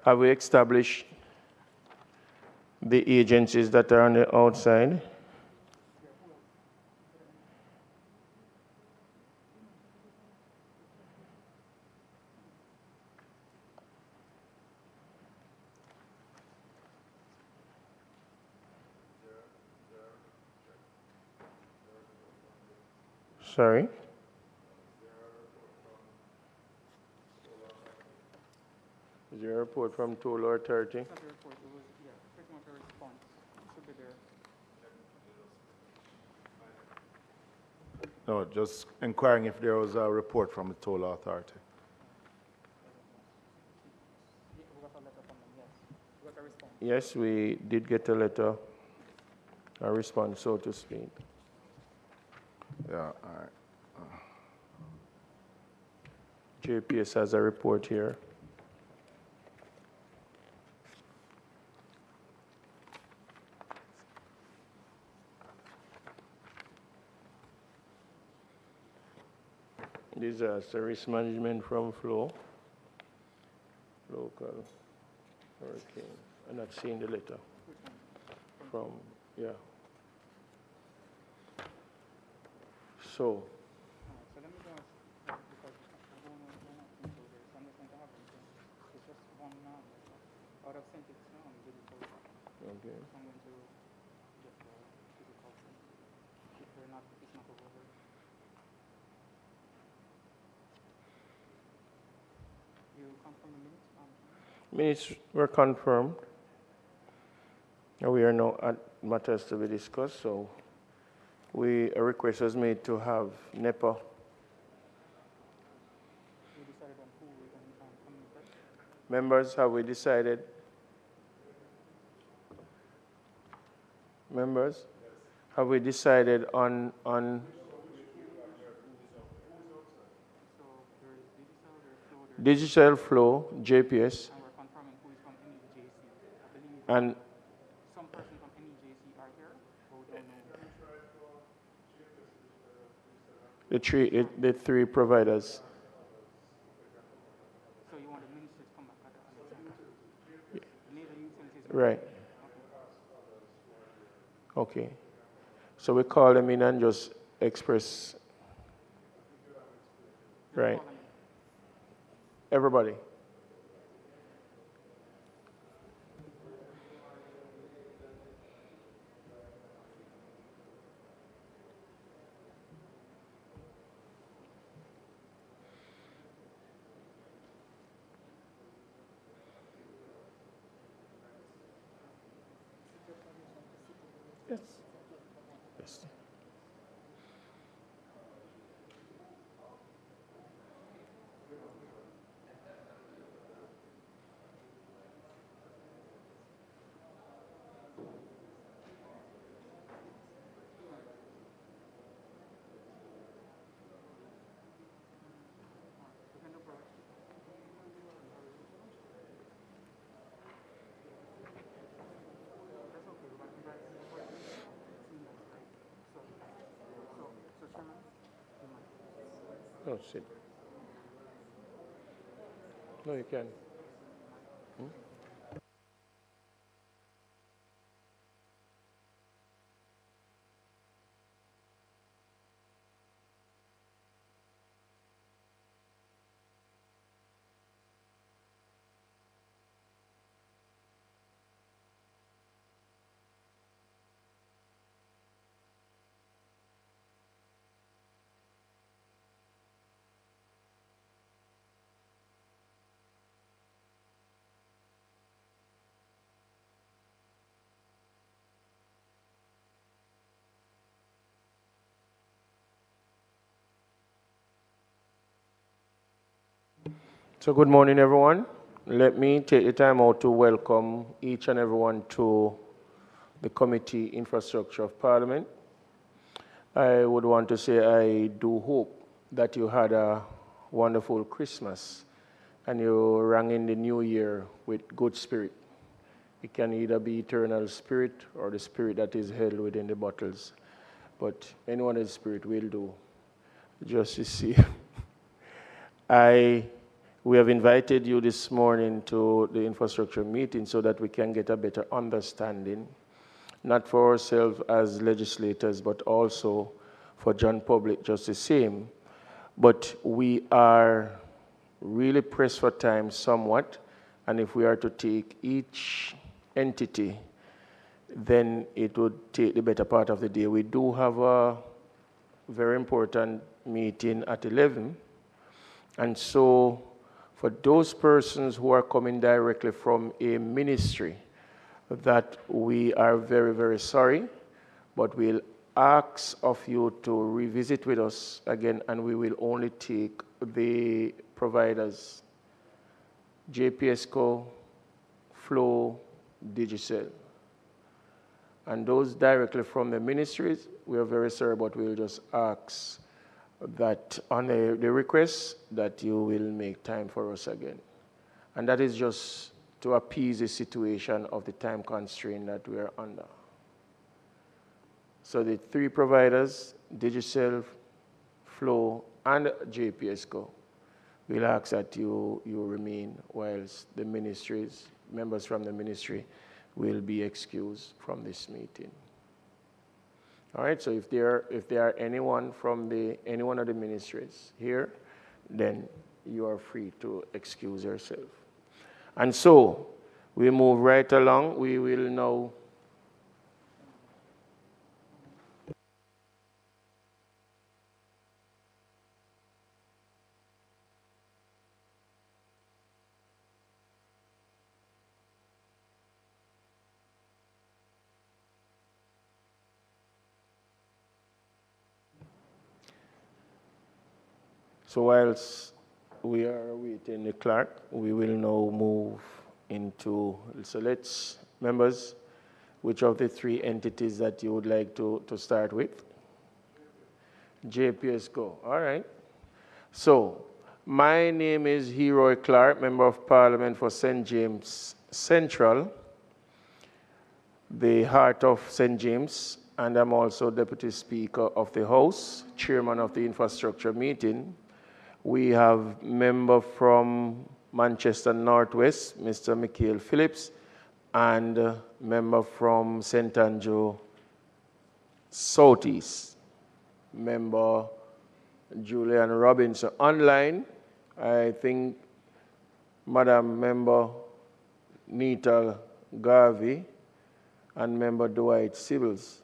Have we established the agencies that are on the outside? Sorry? Is there a report from Toll Authority? It's not a report, it was, pretty much a response. It should be there. No, just inquiring if there was a report from the Toll Authority. We got a letter from them, yes. We got a response. Yes, we did get a letter, a response, so to speak. Yeah, all right. JPS has a report here. Disaster risk management from flow, local hurricane. I'm not seeing the letter. From, yeah. So, So let me go because I don't know into this. I'm just going to have them. It's just one now. I would have sent it to Digicel. okay. I'm going to get the physical thing. If they're not, it's not over. You confirm the minutes? Minutes were confirmed. We are now at matters to be discussed, so a request was made to have NEPA. We decided on who we're going to come in first. Members, have we decided? Members, have we decided on So there is Digicel, there's Flow, Digicel Flow, JPS, and we're confirming who is from NEJC. I believe and some person from NEJC are here, but we don't know. the three providers. So you want the ministers to come back at the time? The need the utilities. Right. Okay. So we call them in and just express. Right. Everybody. Yes. Yes. No, sit. No, you can. So good morning, everyone. Let me take the time out to welcome each and everyone to the Committee Infrastructure of Parliament. I would want to say I do hope that you had a wonderful Christmas and you rang in the new year with good spirit. It can either be eternal spirit or the spirit that is held within the bottles. But anyone's spirit will do. Just to see. I We have invited you this morning to the infrastructure meeting so that we can get a better understanding, not for ourselves as legislators, but also for John Public just the same. But we are really pressed for time somewhat, and if we are to take each entity, then it would take the better part of the day. We do have a very important meeting at 11, and so for those persons who are coming directly from a ministry, that we are very, very sorry, but we'll ask of you to revisit with us again, and we will only take the providers, JPSCO, Flow, Digicel. And those directly from the ministries, we are very sorry, but we'll just ask that on the request that you will make time for us again. And that is just to appease the situation of the time constraint that we are under. So the three providers, Digicel, Flow, and JPSCO, we'll ask that you remain whilst the ministries, members from the ministry, will be excused from this meeting. All right, so if there are anyone from any one of the ministries here, then you are free to excuse yourself. And so we move right along. We will now So whilst we are awaiting the clerk, we will now move into, so let's, members, which of the three entities that you would like to start with? JPSCO, all right. So my name is Heroy Clark, Member of Parliament for St. James Central, the heart of St. James, and I'm also Deputy Speaker of the House, Chairman of the Infrastructure Meeting. We have member from Manchester Northwest, Mr. Michael Phillips, and member from St. Andrew Southeast, member Julian Robinson. Online, I think Madam Member Nita Garvey and Member Dwight Sibbles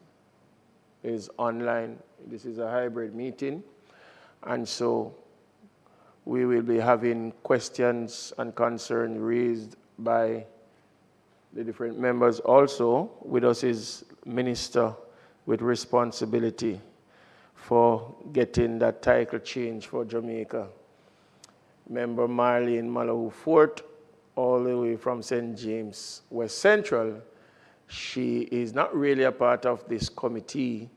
is online. This is a hybrid meeting, and so we will be having questions and concerns raised by the different members. Also, with us is Minister with responsibility for getting that title change for Jamaica, Member Marlene Malahoo Fort, all the way from St. James West Central. She is not really a part of this committee,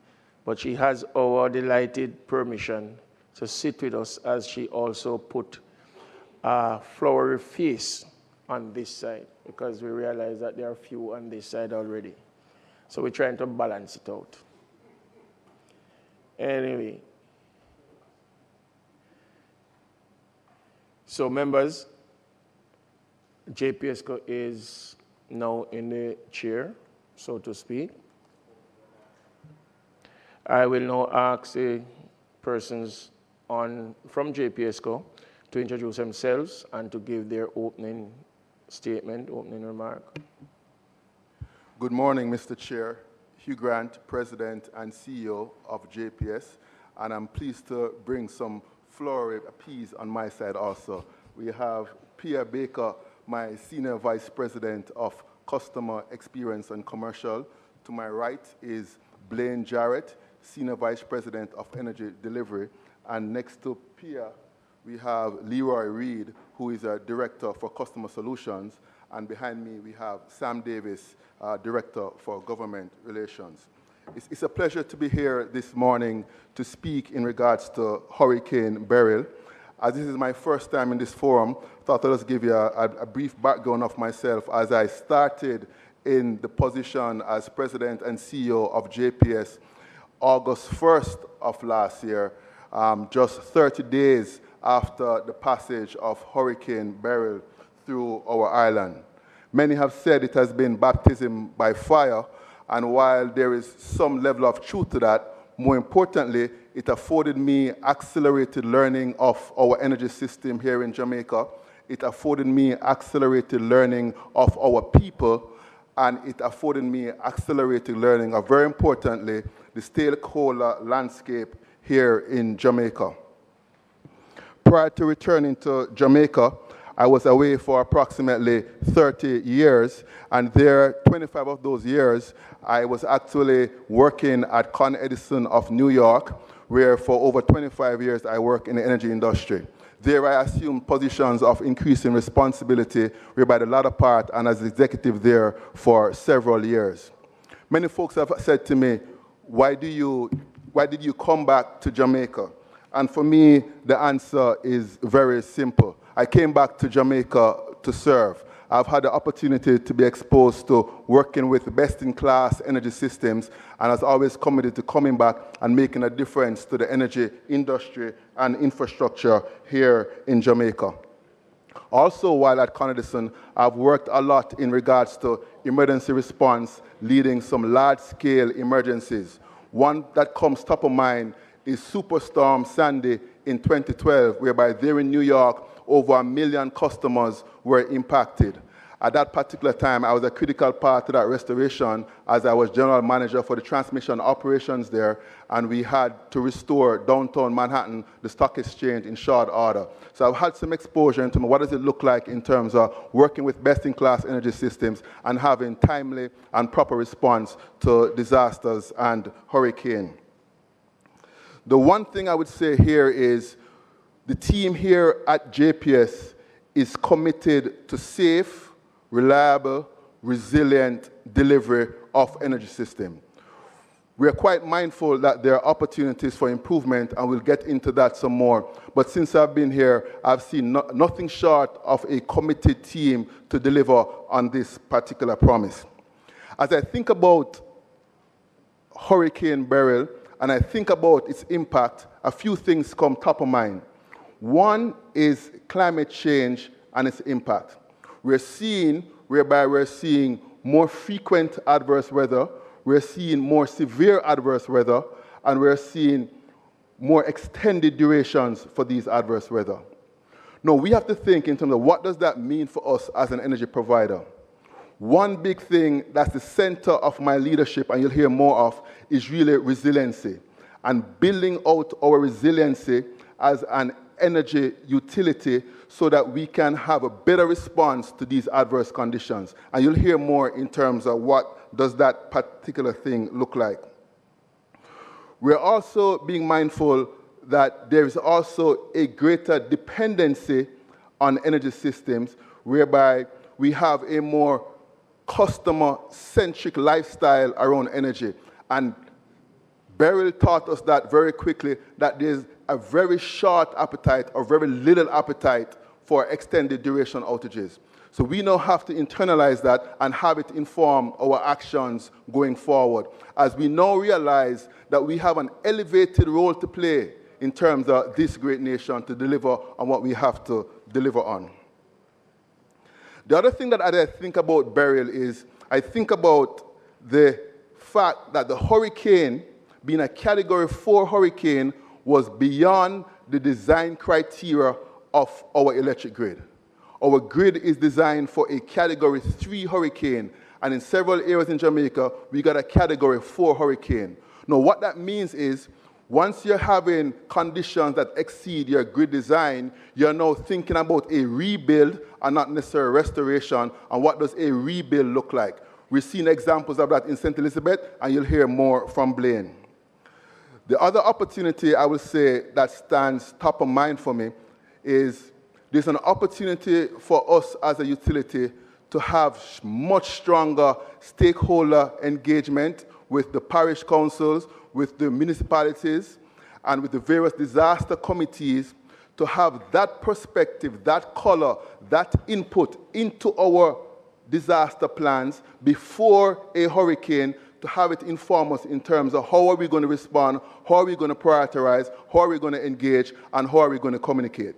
but she has our delighted permission to sit with us as she also put a flowery face on this side, because we realize that there are few on this side already. So we're trying to balance it out. Anyway, so members, JPSCO is now in the chair, so to speak. I will now ask the persons from JPSCO to introduce themselves and to give their opening statement, opening remark. Good morning, Mr. Chair. Hugh Grant, President and CEO of JPS, and I'm pleased to bring some floral peas on my side also. We have Pia Baker, my Senior Vice President of Customer Experience and Commercial. To my right is Blaine Jarrett, Senior Vice President of Energy Delivery. And next to Pia, we have Leroy Reed, who is a Director for Customer Solutions. And behind me, we have Sam Davis, Director for Government Relations. It's a pleasure to be here this morning to speak in regards to Hurricane Beryl. As this is my first time in this forum, I thought I'd just give you a brief background of myself as I started in the position as President and CEO of JPS August 1st of last year, just 30 days after the passage of Hurricane Beryl through our island. Many have said it has been baptism by fire, and while there is some level of truth to that, more importantly, it afforded me accelerated learning of our energy system here in Jamaica. It afforded me accelerated learning of our people, and it afforded me accelerated learning of, very importantly, the stakeholder landscape here in Jamaica. Prior to returning to Jamaica, I was away for approximately 30 years, and there, 25 of those years, I was actually working at Con Edison of New York, where for over 25 years I worked in the energy industry. There I assumed positions of increasing responsibility, whereby the latter part, and as executive there for several years. Many folks have said to me, why did you come back to Jamaica? And for me, the answer is very simple. I came back to Jamaica to serve. I've had the opportunity to be exposed to working with best-in-class energy systems, and has always committed to coming back and making a difference to the energy industry and infrastructure here in Jamaica. Also, while at Con Edison, I've worked a lot in regards to emergency response, leading some large-scale emergencies. One that comes top of mind is Superstorm Sandy in 2012, whereby there in New York, over 1 million customers were impacted. At that particular time, I was a critical part of that restoration, as I was general manager for the transmission operations there, and we had to restore downtown Manhattan, the stock exchange, in short order. So I've had some exposure into what does it look like in terms of working with best-in-class energy systems and having timely and proper response to disasters and hurricane. The one thing I would say here is the team here at JPS is committed to safe, reliable, resilient delivery of energy system. We are quite mindful that there are opportunities for improvement, and we'll get into that some more. But since I've been here, I've seen nothing short of a committed team to deliver on this particular promise. As I think about Hurricane Beryl, and I think about its impact, a few things come top of mind. One is climate change and its impact. We're seeing more frequent adverse weather, we're seeing more severe adverse weather, and we're seeing more extended durations for these adverse weather. Now, we have to think in terms of what does that mean for us as an energy provider. One big thing that's the center of my leadership, and you'll hear more of, is really resiliency, and building out our resiliency as an energy utility so that we can have a better response to these adverse conditions. And you'll hear more in terms of what does that particular thing look like. We're also being mindful that there is also a greater dependency on energy systems, whereby we have a more customer-centric lifestyle around energy. And Beryl taught us that very quickly, that there's a very short appetite or very little appetite for extended duration outages. So we now have to internalize that and have it inform our actions going forward, as we now realize that we have an elevated role to play in terms of this great nation to deliver on what we have to deliver on. The other thing that I think about Beryl is I think about the fact that the hurricane, being a Category 4 hurricane, was beyond the design criteria of our electric grid. Our grid is designed for a Category 3 hurricane, and in several areas in Jamaica, we got a Category 4 hurricane. Now, what that means is, once you're having conditions that exceed your grid design, you're now thinking about a rebuild and not necessarily restoration, and what does a rebuild look like? We've seen examples of that in St. Elizabeth, and you'll hear more from Blaine. The other opportunity I will say that stands top of mind for me is there's an opportunity for us as a utility to have much stronger stakeholder engagement with the parish councils, with the municipalities, and with the various disaster committees, to have that perspective, that color, that input into our disaster plans before a hurricane, to have it inform us in terms of how are we going to respond, how are we going to prioritize, how are we going to engage, and how are we going to communicate.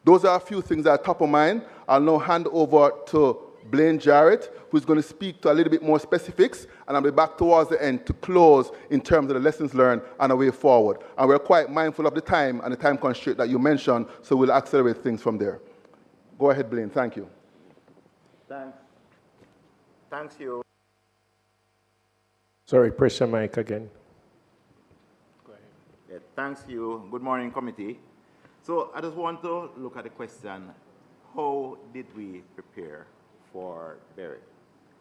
Those are a few things that are top of mind. I'll now hand over to Blaine Jarrett, who's going to speak to a little bit more specifics, and I'll be back towards the end to close in terms of the lessons learned and a way forward. And we're quite mindful of the time and the time constraint that you mentioned, so we'll accelerate things from there. Go ahead, Blaine. Thank you. Thanks. Thanks, you. Sorry, press your mic again. Go ahead. Yeah, thanks, you. Good morning, committee. So I just want to look at the question, how did we prepare for Berry?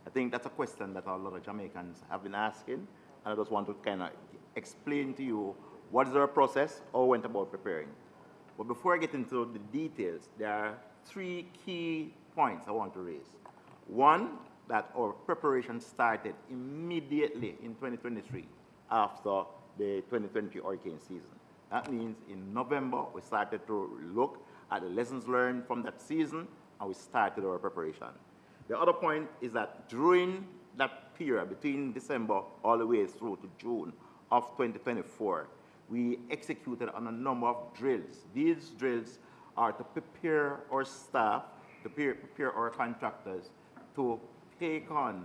I think that's a question that a lot of Jamaicans have been asking, and I just want to kind of explain to you what is our process, how we went about preparing. But before I get into the details, there are three key points I want to raise. One, that our preparation started immediately in 2023 after the 2020 hurricane season. That means in November, we started to look at the lessons learned from that season, and we started our preparation. The other point is that during that period, between December all the way through to June of 2024, we executed on a number of drills. These drills are to prepare our staff, to prepare our contractors to take on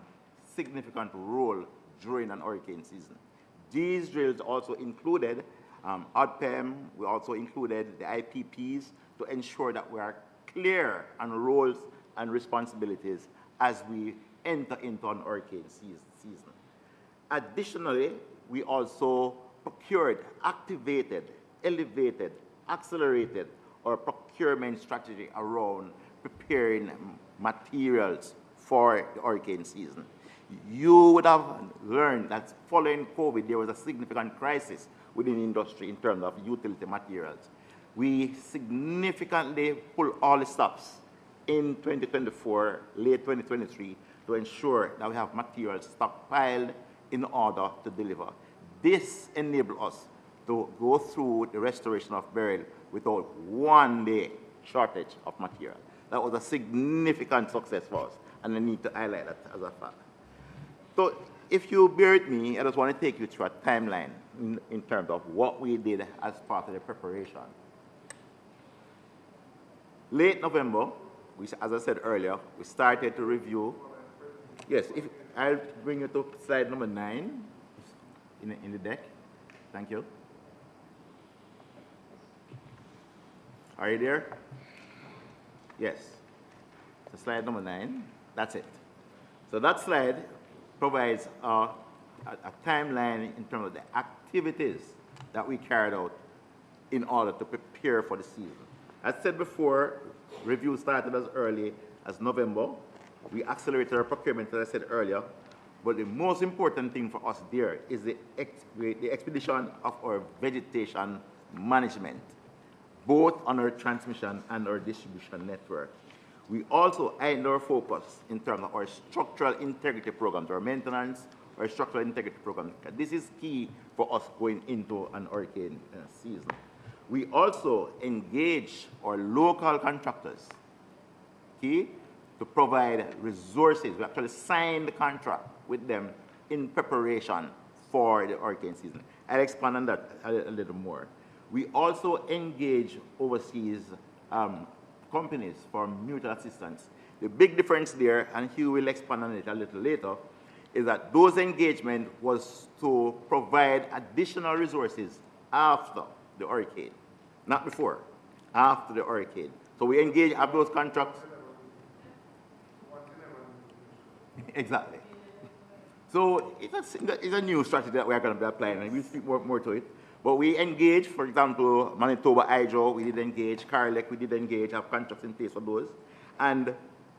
significant role during an hurricane season. These drills also included ODPEM, we also included the IPPs to ensure that we are clear on roles and responsibilities as we enter into an hurricane season. Additionally, we also procured, activated, elevated, accelerated our procurement strategy around preparing materials for the hurricane season. You would have learned that following COVID, there was a significant crisis within the industry in terms of utility materials. We significantly pulled all the stops in 2024, late 2023, to ensure that we have materials stockpiled in order to deliver. This enabled us to go through the restoration of burial without 1 day shortage of material. That was a significant success for us, and I need to highlight that as a fact. So if you bear with me, I just want to take you through a timeline in terms of what we did as part of the preparation. Late November, as I said earlier, we started to review. Yes, I'll bring you to slide number 9 in the deck. Thank you. Are you there? Yes. So slide number 9, that's it. So that slide provides a timeline in terms of the activities that we carried out in order to prepare for the season. As said before, review started as early as November. We accelerated our procurement, as I said earlier. But the most important thing for us there is the expedition of our vegetation management, both on our transmission and our distribution network. We also heightened our focus in terms of our structural integrity programs, our maintenance, our structural integrity program. This is key for us going into an hurricane season. We also engage our local contractors, key, to provide resources. We actually signed the contract with them in preparation for the hurricane season. I'll expand on that a little more. We also engage overseas companies for mutual assistance. The big difference there, and Hugh will expand on it a little later, is that those engagement was to provide additional resources after the hurricane, not before, after the hurricane. So we engage, have those contracts. Exactly. So it's a new strategy that we're going to be applying, and we'll speak more to it. But we engage, for example, Manitoba Hydro, we did engage, Carlec, we did engage, have contracts in place for those. And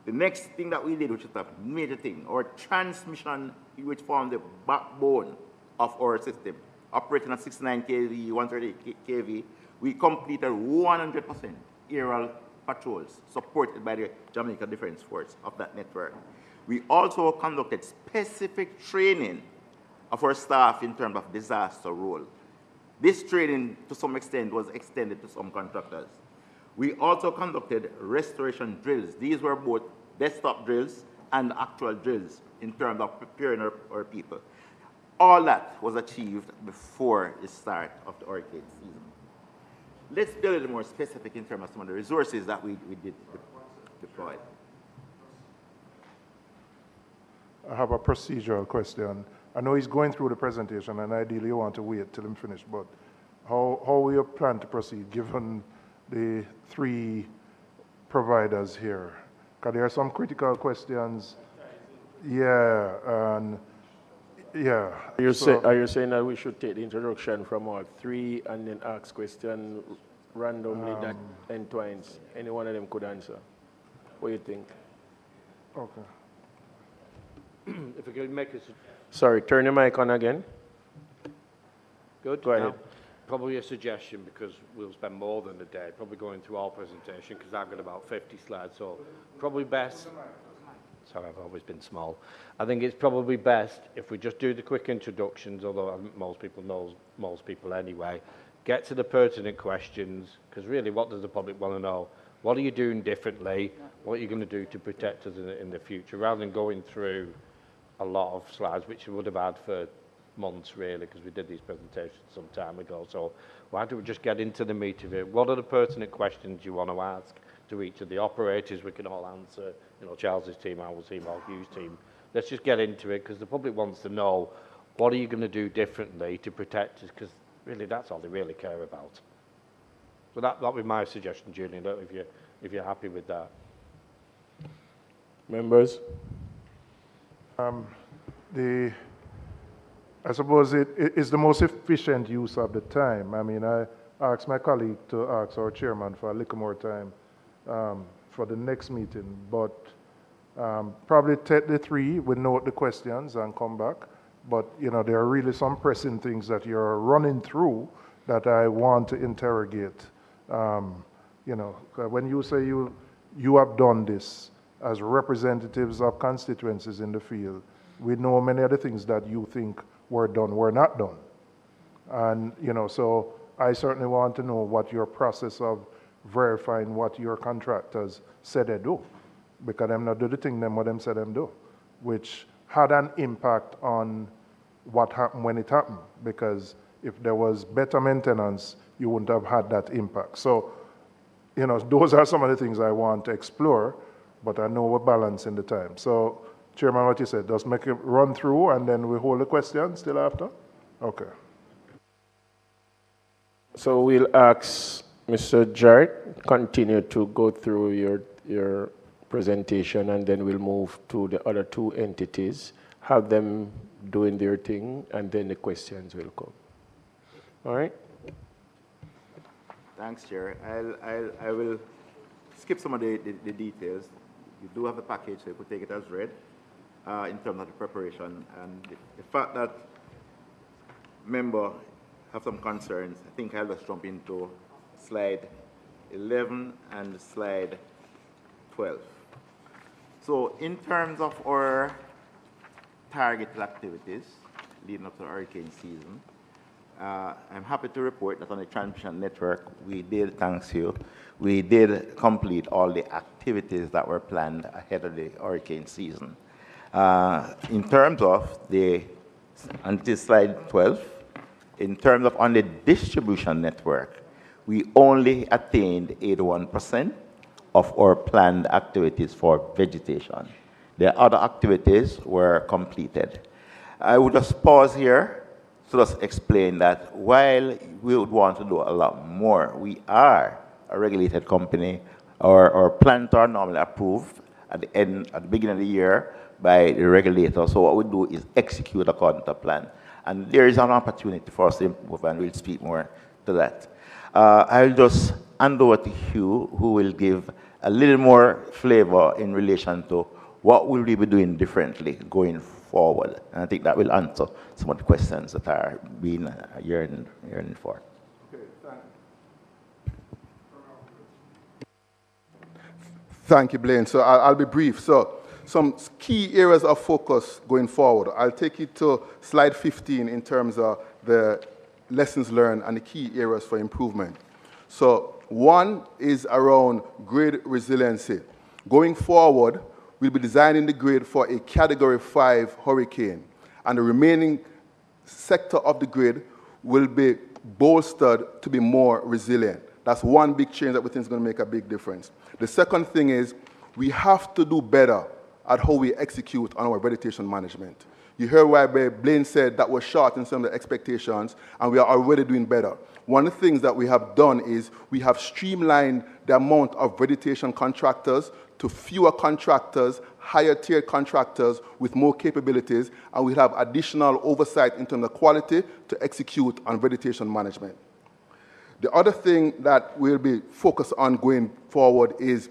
the next thing that we did, which is a major thing, our transmission, which formed the backbone of our system, operating at 69 kV, 130 kV, we completed 100% aerial patrols supported by the Jamaica Defense Force of that network. We also conducted specific training of our staff in terms of disaster role. This training, to some extent, was extended to some contractors. We also conducted restoration drills. These were both desktop drills and actual drills in terms of preparing our people. All that was achieved before the start of the hurricane season. Let's be a little more specific in terms of some of the resources that we did deploy. I have a procedural question. I know he's going through the presentation, and ideally you want to wait till I'm finished, but how will you plan to proceed given the 3 providers here? Because there are some critical questions. Yeah, and yeah. Are you saying that we should take the introduction from all 3 and then ask questions randomly that entwines? Any one of them could answer. What do you think? Okay. If we could make a... Sorry, turn your mic on again. Good. Go ahead. Now, probably a suggestion, because we'll spend more than a day probably going through our presentation, because I've got about 50 slides, so probably best... Sorry, I've always been small. I think it's probably best if we just do the quick introductions, although I think most people know most people anyway, get to the pertinent questions, because really what does the public want to know? What are you doing differently? What are you going to do to protect us in the future, rather than going through a lot of slides, which we would have had for months, really, because we did these presentations some time ago. So why don't we just get into the meat of it? What are the pertinent questions you want to ask to each of the operators? We can all answer, you know, Charles's team, our team, our Hughes team. Let's just get into it, because the public wants to know, what are you going to do differently to protect us? Because really, that's all they really care about. So that would be my suggestion, Julian, if you're happy with that. Members? I suppose it is the most efficient use of the time. I mean, I asked my colleague to ask our chairman for a little more time for the next meeting, but probably take the 3, we note the questions and come back. But, you know, there are really some pressing things that you're running through that I want to interrogate. You know, when you say you have done this as representatives of constituencies in the field, we know many of the things that you think were done were not done. And, you know, so I certainly want to know what your process of verifying what your contractors said they do, because them not do the thing them what them said them do, which had an impact on what happened when it happened, because if there was better maintenance, you wouldn't have had that impact. So, you know, those are some of the things I want to explore, but I know we're balancing the time. So, Chairman, what you said, just make it run through and then we hold the questions still after? Okay. So we'll ask Mr. Jarrett, continue to go through your presentation, and then we'll move to the other 2 entities, have them doing their thing, and then the questions will come. All right? Thanks, Chair. I will skip some of the details. You do have a package, so you could take it as read in terms of the preparation. And the fact that members have some concerns, I think I'll just jump into slide 11 and slide 12. So in terms of our targeted activities leading up to the hurricane season, I'm happy to report that on the transmission network, we did, thanks you, we did complete all the activities that were planned ahead of the hurricane season. In terms of until slide 12, in terms of on the distribution network, we only attained 81% of our planned activities for vegetation. The other activities were completed. I would just pause here to just explain that while we would want to do a lot more, we are a regulated company. Our plans are normally approved at the beginning of the year by the regulator. So what we do is execute according to plan. And there is an opportunity for us to improve, and we'll speak more to that. I'll just hand over to Hugh, who will give a little more flavor in relation to what will we be doing differently going forward. And I think that will answer some of the questions that are being yearning for. Okay, thank you, Blaine. So I'll be brief. So some key areas of focus going forward. I'll take you to slide 15 in terms of the lessons learned and the key areas for improvement. So one is around grid resiliency. Going forward, we'll be designing the grid for a Category 5 hurricane, and the remaining sector of the grid will be bolstered to be more resilient. That's one big change that we think is going to make a big difference. The second thing is we have to do better at how we execute on our vegetation management. You heard why Blaine said that was short in some of the expectations, and we are already doing better. One of the things that we have done is we have streamlined the amount of vegetation contractors to fewer contractors, higher tier contractors with more capabilities, and we have additional oversight in terms of quality to execute on vegetation management. The other thing that we'll be focused on going forward is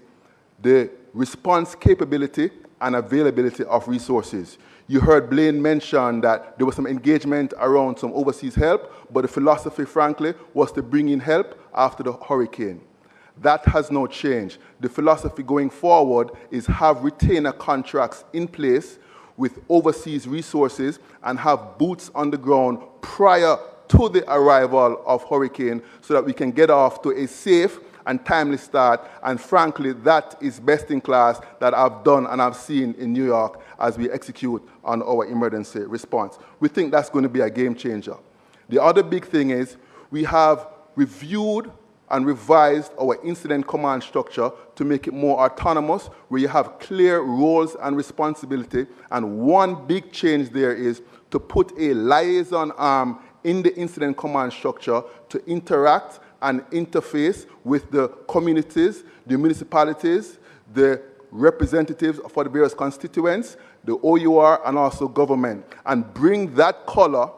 the response capability and availability of resources. You heard Blaine mention that there was some engagement around some overseas help, but the philosophy, frankly, was to bring in help after the hurricane. That has no change. The philosophy going forward is have retainer contracts in place with overseas resources and have boots on the ground prior to the arrival of hurricane so that we can get off to a safe and timely start, and frankly, that is best in class that I've done and I've seen in New York as we execute on our emergency response. We think that's going to be a game changer. The other big thing is we have reviewed and revised our incident command structure to make it more autonomous, where you have clear roles and responsibility, and one big change there is to put a liaison arm in the incident command structure to interact and interface with the communities, the municipalities, the representatives for the various constituents, the OUR, and also government, and bring that color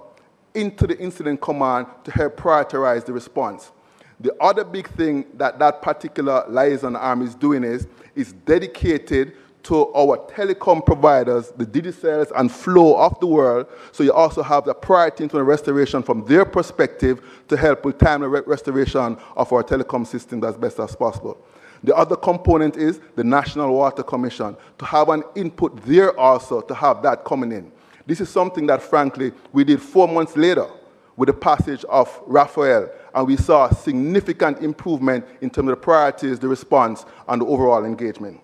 into the incident command to help prioritize the response. The other big thing that that particular liaison arm is doing is dedicated to our telecom providers, the Digicels and Flow of the world, so you also have the priority into the restoration from their perspective to help with timely restoration of our telecom system as best as possible. The other component is the National Water Commission, to have an input there also, to have that coming in. This is something that, frankly, we did 4 months later with the passage of Raphael, and we saw a significant improvement in terms of the priorities, the response, and the overall engagement.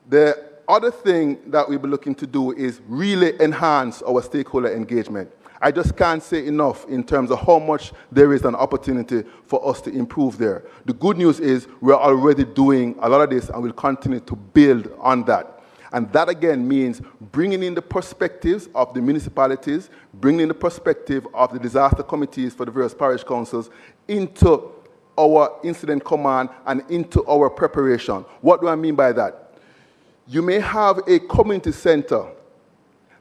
The other thing that we'll be looking to do is really enhance our stakeholder engagement. I just can't say enough in terms of how much there is an opportunity for us to improve there. The good news is we're already doing a lot of this, and we'll continue to build on that. And that, again, means bringing in the perspectives of the municipalities, bringing in the perspective of the disaster committees for the various parish councils into our incident command and into our preparation. What do I mean by that? You may have a community center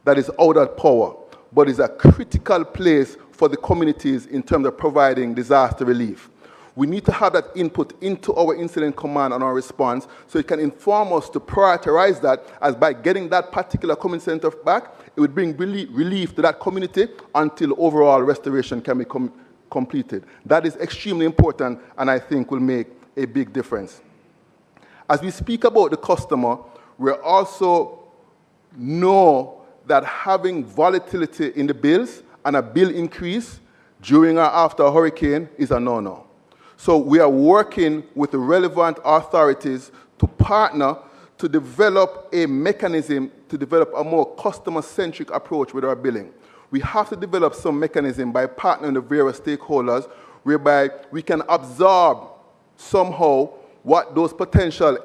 that is out of power, but is a critical place for the communities in terms of providing disaster relief. We need to have that input into our incident command and our response so it can inform us to prioritize that, as by getting that particular community center back, it would bring relief to that community until overall restoration can be completed. That is extremely important, and I think will make a big difference. As we speak about the customer, we also know that having volatility in the bills and a bill increase during or after a hurricane is a no-no. So we are working with the relevant authorities to partner to develop a mechanism to develop a more customer-centric approach with our billing. We have to develop some mechanism by partnering with various stakeholders whereby we can absorb somehow what those potential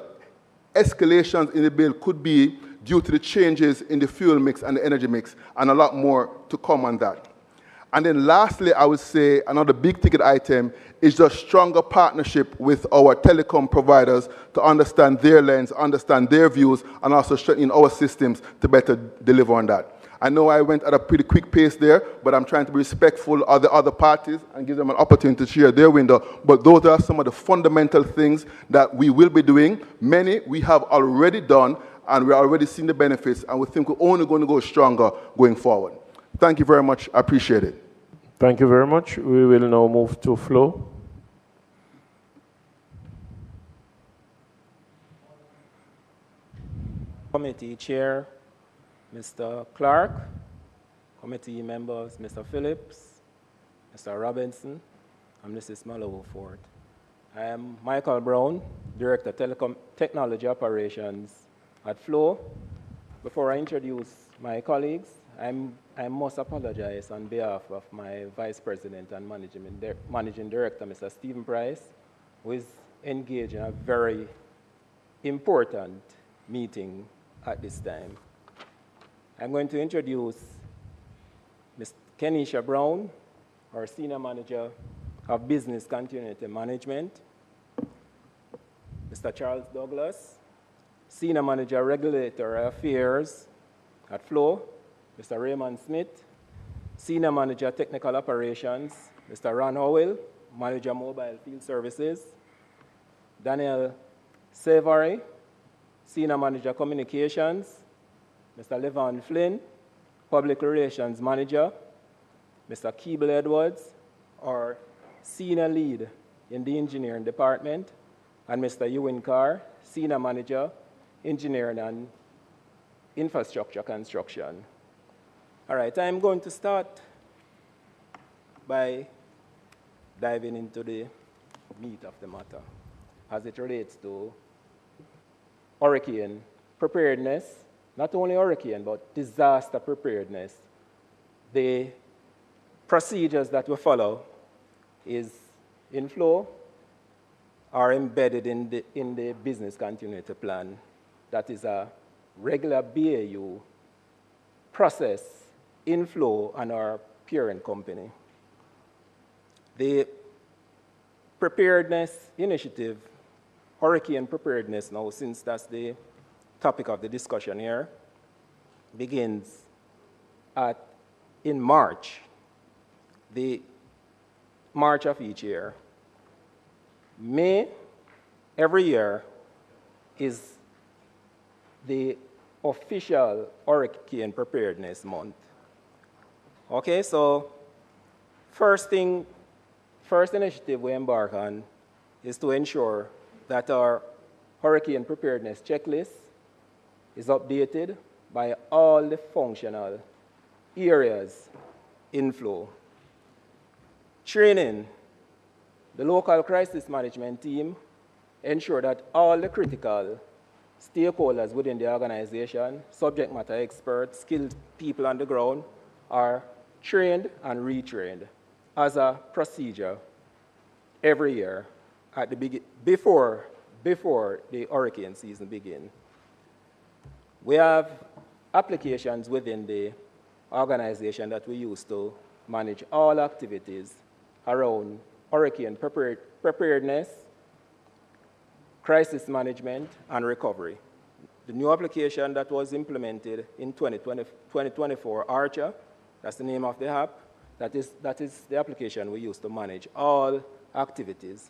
escalations in the bill could be due to the changes in the fuel mix and the energy mix, and a lot more to come on that. And then lastly, I would say another big ticket item is just stronger partnership with our telecom providers to understand their lens, understand their views, and also strengthen our systems to better deliver on that. I know I went at a pretty quick pace there, but I'm trying to be respectful of the other parties and give them an opportunity to share their window. But those are some of the fundamental things that we will be doing. Many we have already done, and we're already seeing the benefits, and we think we're only going to go stronger going forward. Thank you very much. I appreciate it. Thank you very much. We will now move to Flo. Committee Chair, Mr. Clark, committee members, Mr. Phillips, Mr. Robinson, and Mrs. Mallow-Ford. I am Michael Brown, Director of Telecom Technology Operations at Flow. Before I introduce my colleagues, I must apologize on behalf of my Vice President and Managing Director, Mr. Stephen Price, who is engaged in a very important meeting at this time. I'm going to introduce Ms. Kenisha Brown, our Senior Manager of Business Continuity Management, Mr. Charles Douglas, Senior Manager Regulatory Affairs at Flow, Mr. Raymond Smith, Senior Manager Technical Operations, Mr. Ron Howell, Manager Mobile Field Services, Daniel Savory, Senior Manager Communications, Mr. Levon Flynn, Public Relations Manager, Mr. Keeble Edwards, our Senior Lead in the Engineering Department, and Mr. Ewan Carr, Senior Manager, Engineering and Infrastructure Construction. All right, I'm going to start by diving into the meat of the matter as it relates to hurricane preparedness, not only hurricane, but disaster preparedness. The procedures that we follow is in Flow are embedded in the business continuity plan. That is a regular BAU process in Flow and our parent company. The preparedness initiative, hurricane preparedness now, since that's the topic of the discussion here, begins in March, the March of each year. May, every year, is the official hurricane preparedness month. Okay, so first initiative we embark on is to ensure that our hurricane preparedness checklist is updated by all the functional areas in Flow. Training, the local crisis management team ensure that all the critical stakeholders within the organization, subject matter experts, skilled people on the ground, are trained and retrained as a procedure every year at the before the hurricane season begins. We have applications within the organization that we use to manage all activities around hurricane preparedness, crisis management, and recovery. The new application that was implemented in 2024, Archer, that's the name of the app, that is the application we use to manage all activities.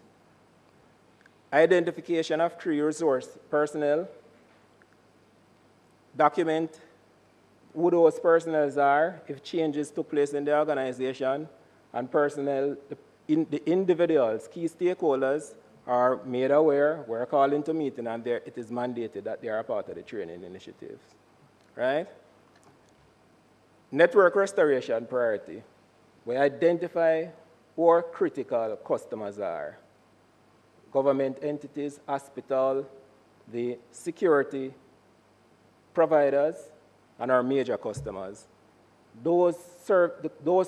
Identification of key resource personnel, document who those personnel are, if changes took place in the organization, and personnel, the individuals, key stakeholders, are made aware, we're called into meeting, and it is mandated that they are a part of the training initiatives, right? Network restoration priority. We identify who our critical customers are. Government entities, hospital, the security providers, and our major customers. Those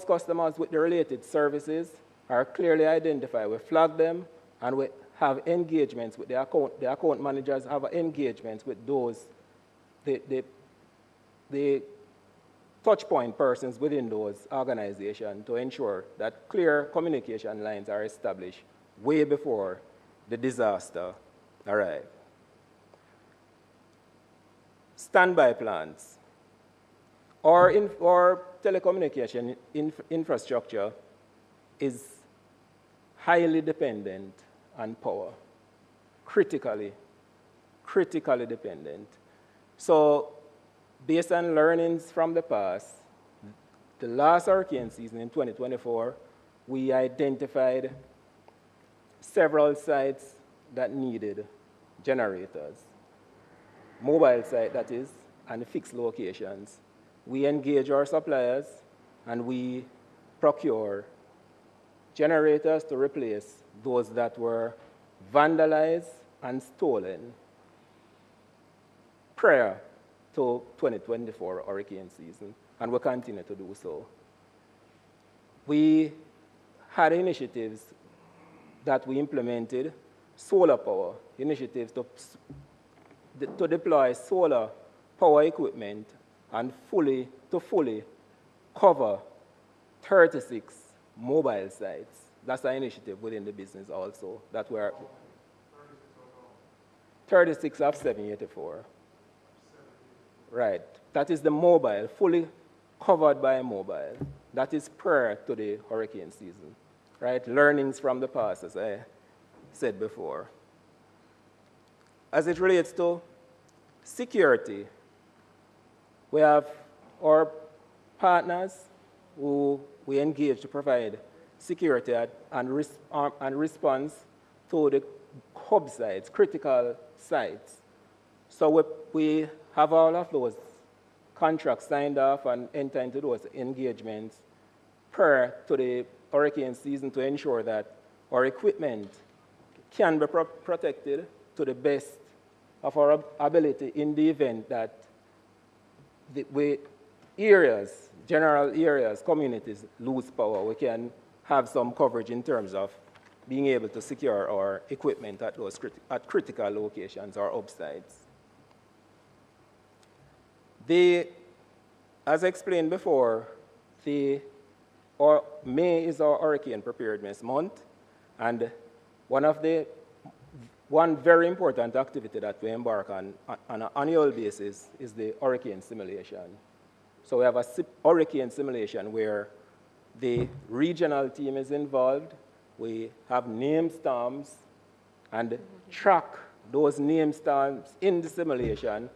customers with the related services are clearly identified. We flag them, and we have engagements with the account managers have engagements with those, the touch point persons within those organizations to ensure that clear communication lines are established way before the disaster arrives. Standby plans. Our telecommunication infrastructure is highly dependent on power, critically dependent. So based on learnings from the past, the last hurricane season in 2024, we identified several sites that needed generators, mobile site that is, and fixed locations. We engage our suppliers and we procure generators to replace those that were vandalized and stolen prior to 2024 hurricane season, and we continue to do so. We had initiatives that we implemented, solar power initiatives to deploy solar power equipment and fully cover 36 mobile sites. That's an initiative within the business also that we're 36 of 784. Right. That is the mobile, fully covered by mobile. That is prior to the hurricane season. Right? Learnings from the past, as I said before. As it relates to security, we have our partners who we engage to provide security and response to the hub sites, critical sites. So we have all of those contracts signed off and enter into those engagements prior to the hurricane season to ensure that our equipment can be protected to the best of our ability in the event that general areas, communities lose power. We can have some coverage in terms of being able to secure our equipment at those critical locations or upsides. As explained before, May is our hurricane preparedness month, and one very important activity that we embark on an annual basis is the hurricane simulation. So we have a hurricane simulation where the regional team is involved. We have name stamps and track those name stamps in the simulation,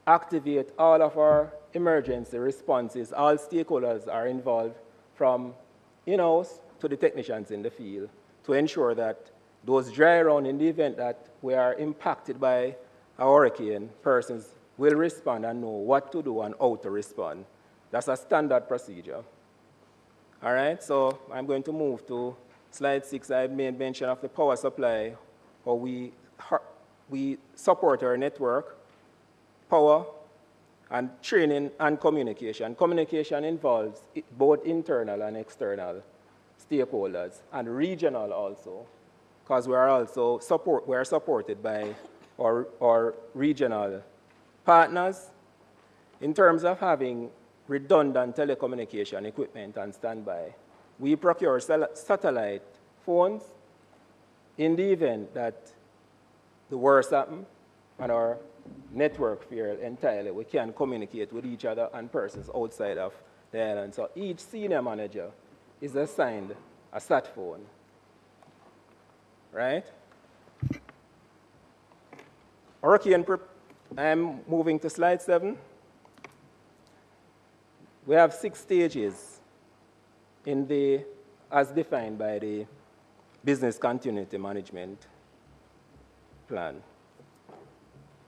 activate all of our emergency responses. All stakeholders are involved from in-house to the technicians in the field to ensure that those dry run in the event that we are impacted by a hurricane, persons will respond and know what to do and how to respond. That's a standard procedure. All right, so I'm going to move to slide 6. I made mention of the power supply, how we support our network, power, and training and communication. Communication involves both internal and external stakeholders, and regional also, because we are supported by our regional partners in terms of having redundant telecommunication equipment and standby. We procure satellite phones in the event that the worst happens and our network fails entirely. We can communicate with each other and persons outside of the island. So each senior manager is assigned a sat phone, right? I'm moving to slide 7. We have 6 stages as defined by the Business Continuity Management Plan.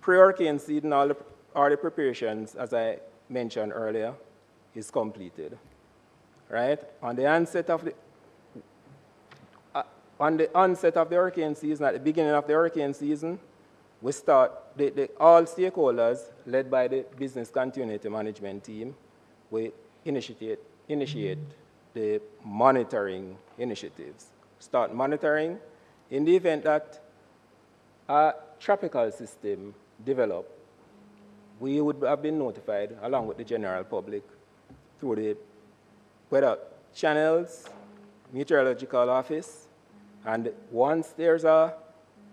Pre-hurricane season, all the preparations, as I mentioned earlier, is completed. Right? On the onset of the hurricane season, at the beginning of the hurricane season, we start, all stakeholders, led by the Business Continuity Management team, we initiate the monitoring initiatives. Start monitoring in the event that a tropical system develop. We would have been notified along with the general public through the weather channels, meteorological office, and once there's a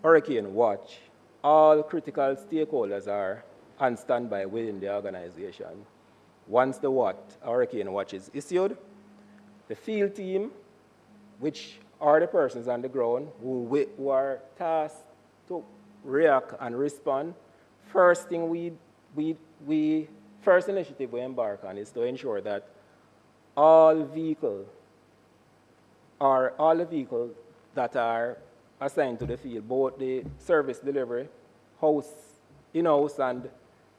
hurricane watch, all critical stakeholders are on standby within the organization. Once the hurricane watch is issued, the field team, which are the persons on the ground who are tasked to react and respond, first initiative we embark on is to ensure that all the vehicles that are assigned to the field, both the service delivery, in-house and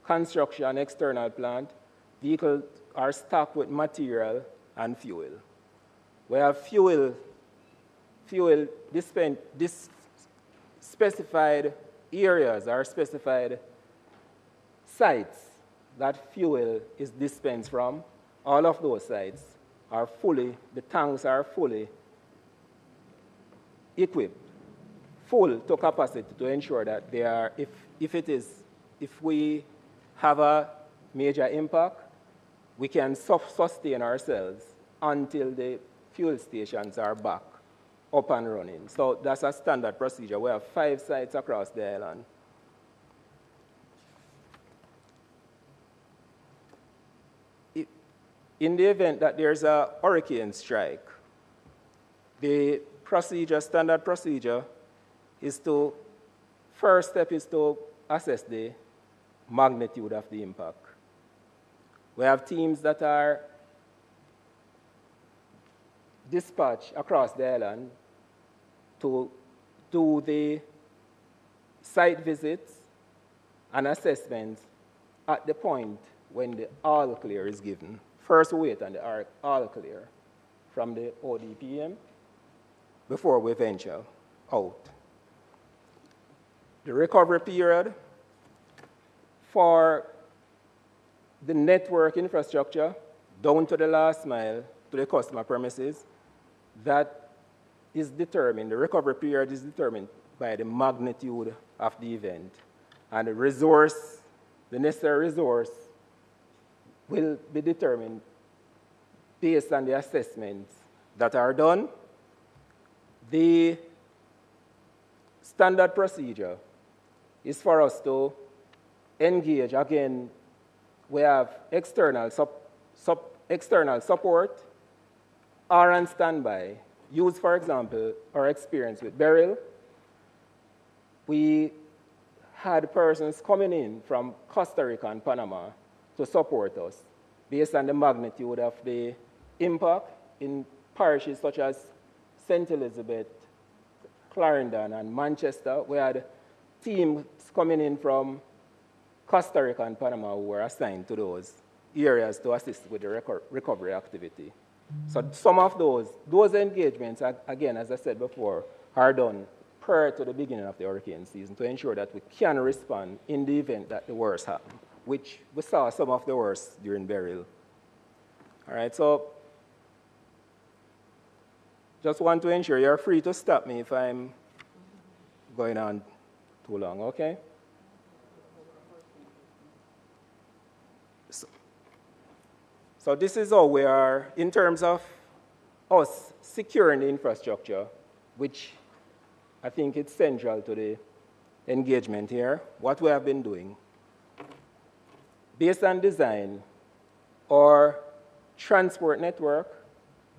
construction external plant, vehicles are stocked with material and fuel. We have specified areas or specified sites that fuel is dispensed from, all of those sites are fully, the tanks are fully equipped, full to capacity to ensure that they are, if we have a major impact, we can sustain ourselves until the fuel stations are back up and running. So that's a standard procedure. We have 5 sites across the island. In the event that there's a hurricane strike, the procedure, standard procedure, is to, first step is to assess the magnitude of the impact. We have teams that are dispatched across the island to do the site visits and assessments at the point when the all clear is given. First, we wait on the all clear from the ODPM before we venture out. The recovery period for the network infrastructure down to the last mile to the customer premises, that is determined, the recovery period is determined by the magnitude of the event. And the resource, the necessary resource, will be determined based on the assessments that are done. The standard procedure is for us to engage. Again, we have external support or on standby. Use, for example, our experience with Beryl. We had persons coming in from Costa Rica and Panama to support us based on the magnitude of the impact in parishes such as St. Elizabeth, Clarendon, and Manchester. We had teams coming in from Costa Rica and Panama who were assigned to those areas to assist with the recovery activity. So some of those engagements, again, as I said before, are done prior to the beginning of the hurricane season to ensure that we can respond in the event that the worst happens, which we saw some of the worst during Beryl. All right, so just want to ensure you're free to stop me if I'm going on too long, okay? So this is how we are, in terms of us securing the infrastructure, which I think it's central to the engagement here, what we have been doing. Based on design, our transport network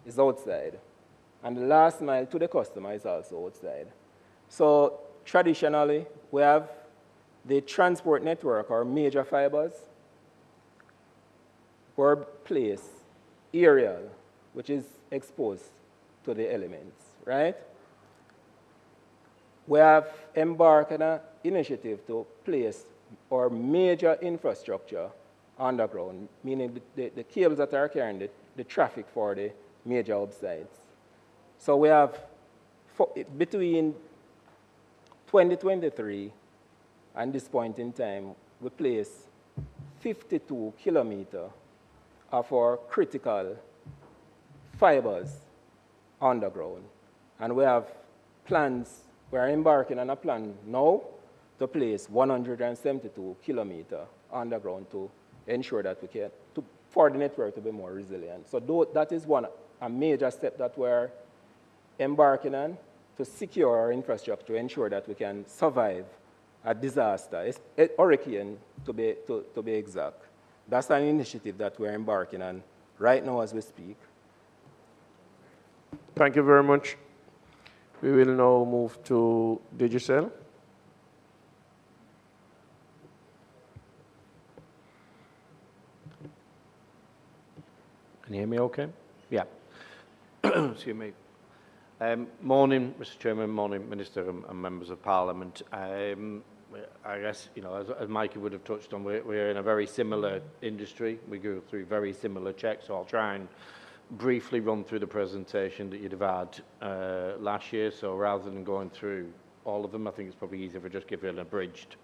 is outside, and the last mile to the customer is also outside. So traditionally, we have the transport network, or major fibers, were placed aerial, which is exposed to the elements, right? We have embarked on an initiative to place our major infrastructure underground, meaning the cables that are carrying the traffic for the major hub sites. So we have, between 2023 and this point in time, we place 52 kilometers of our critical fibers underground. And we have plans, we're embarking on a plan now to place 172 kilometers underground to ensure that we can, for the network to be more resilient. So that is a major step that we're embarking on to secure our infrastructure, to ensure that we can survive a disaster, a hurricane to be exact. That's an initiative that we're embarking on right now as we speak. Thank you very much. We will now move to Digicel. Can you hear me okay? Yeah. Excuse me. Morning, Mr. Chairman, morning, Minister and members of Parliament. I guess, you know, as Mikey would have touched on, we're in a very similar industry. We go through very similar checks, so I'll try and briefly run through the presentation that you'd have had last year. So rather than going through all of them, I think it's probably easier if I just give you an abridged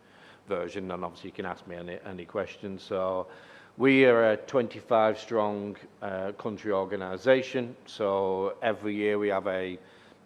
version, and obviously you can ask me any questions. So we are a 25-strong country organisation, so every year we have a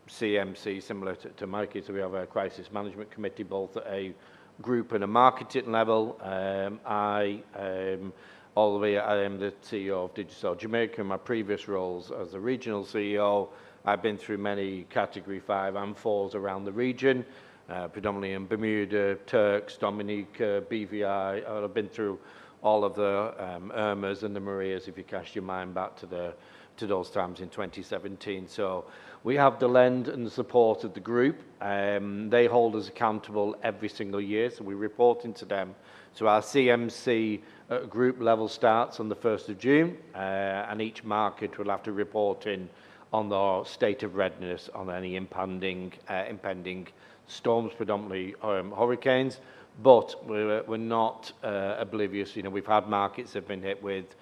CMC similar to Mikey, so we have a crisis management committee both at a group and a marketing level. I am the CEO of Digicel Jamaica. In my previous roles as the regional CEO, I've been through many Category 5 and 4s around the region, predominantly in Bermuda, Turks, Dominica, BVI. I've been through all of the Irmas and the Marias, if you cast your mind back to those times in 2017. So we have the lend and the support of the group. They hold us accountable every single year, so we report into them. So our CMC at group level starts on the 1st of June, and each market will have to report in on the state of readiness on any impending storms, predominantly hurricanes. But we're not oblivious. You know, we've had markets that have been hit with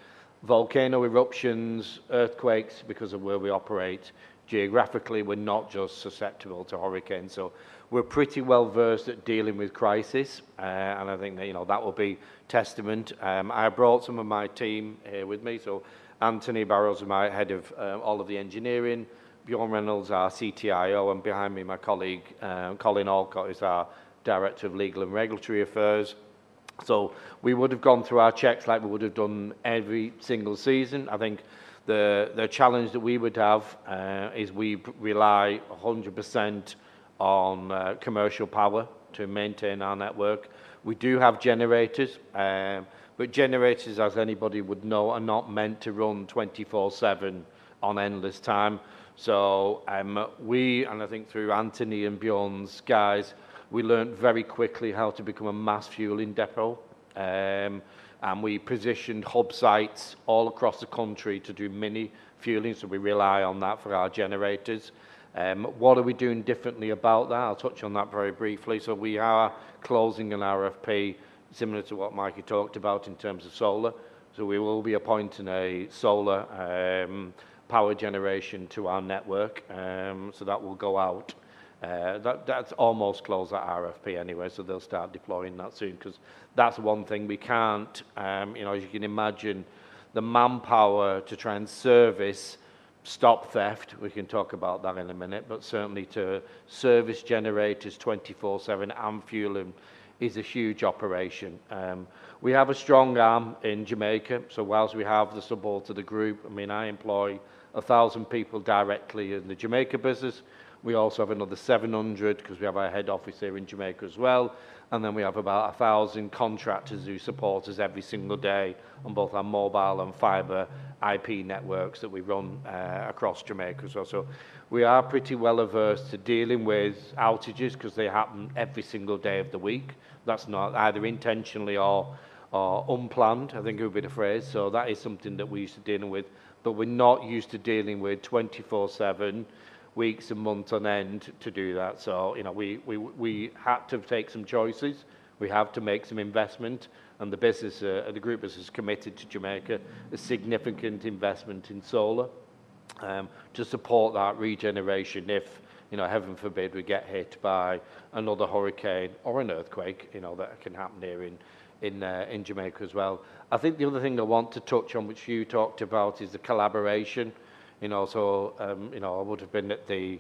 volcano eruptions, earthquakes, because of where we operate. Geographically, we're not just susceptible to hurricanes. So we're pretty well versed at dealing with crisis, and I think that, you know, that will be testament. I brought some of my team here with me. So Anthony Barrows is my head of all of the engineering, Bjorn Reynolds, our CTIO, and behind me my colleague Colin Alcott is our Director of Legal and Regulatory Affairs. So we would have gone through our checks like we would have done every single season. I think the challenge that we would have is we rely 100% on commercial power to maintain our network. We do have generators, but generators, as anybody would know, are not meant to run 24/7 on endless time. So we, and I think through Anthony and Bjorn's guys, we learned very quickly how to become a mass fueling depot, and we positioned hub sites all across the country to do mini fueling, so we rely on that for our generators. What are we doing differently about that? I'll touch on that very briefly. So we are closing an RFP similar to what Mikey talked about in terms of solar. So we will be appointing a solar power generation to our network, so that will go out. That's almost closed, that RFP anyway, so they'll start deploying that soon, because that's one thing we can't, you know, as you can imagine, the manpower to try and service, stop theft, we can talk about that in a minute, but certainly to service generators 24/7 and fueling is a huge operation. We have a strong arm in Jamaica, so whilst we have the support of the group, I mean, I employ 1,000 people directly in the Jamaica business. We also have another 700 because we have our head office here in Jamaica as well. And then we have about 1,000 contractors who support us every single day on both our mobile and fibre IP networks that we run across Jamaica as well. So we are pretty well averse to dealing with outages because they happen every single day of the week. That's not either intentionally or unplanned, I think it would be the phrase. So that is something that we're used to dealing with. But we're not used to dealing with 24/7 weeks and months on end to do that. So, you know, we had to take some choices. We have to make some investment, and the business, the group is committed to Jamaica a significant investment in solar to support that regeneration if, you know, heaven forbid we get hit by another hurricane or an earthquake, you know, that can happen here in Jamaica as well. I think the other thing I want to touch on, which you talked about, is the collaboration. You know, so, you know, I would have been at the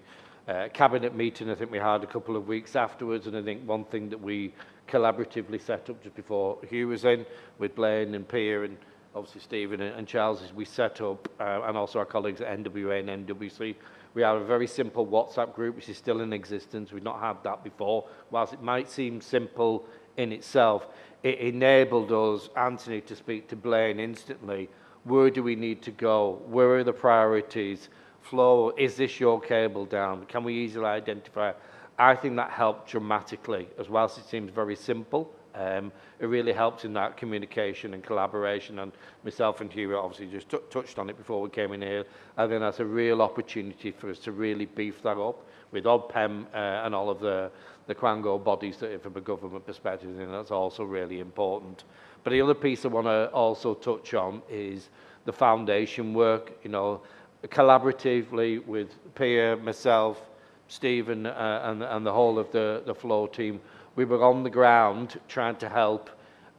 cabinet meeting, I think we had a couple of weeks afterwards, and I think one thing that we collaboratively set up just before Hugh was in, with Blaine and Pierre and obviously Stephen and Charles, is we set up, and also our colleagues at NWA and NWC, we have a very simple WhatsApp group, which is still in existence. We've not had that before. Whilst it might seem simple in itself, it enabled us, Anthony, to speak to Blaine instantly. Where do we need to go? Where are the priorities? Flow, is this your cable down? Can we easily identify it? I think that helped dramatically, as well as it seems very simple. It really helps in that communication and collaboration, and myself and Hugh obviously just touched on it before we came in here. I think that's a real opportunity for us to really beef that up with ODPEM and all of the Quango bodies that, from a government perspective, and that's also really important. But the other piece I want to also touch on is the foundation work, you know, collaboratively with Pierre, myself, Stephen, and the whole of the Flow team. we were on the ground trying to help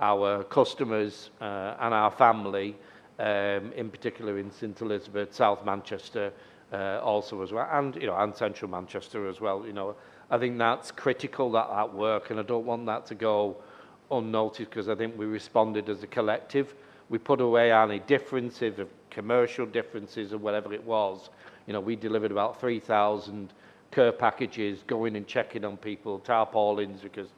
our customers and our family, in particular in St Elizabeth, South Manchester, also as well, and and Central Manchester as well. I think that's critical, that work, and I don't want that to go unnoticed, because I think we responded as a collective. We put away any differences of commercial differences or whatever it was. We delivered about 3,000 care packages, going and checking on people, tarpaulins, because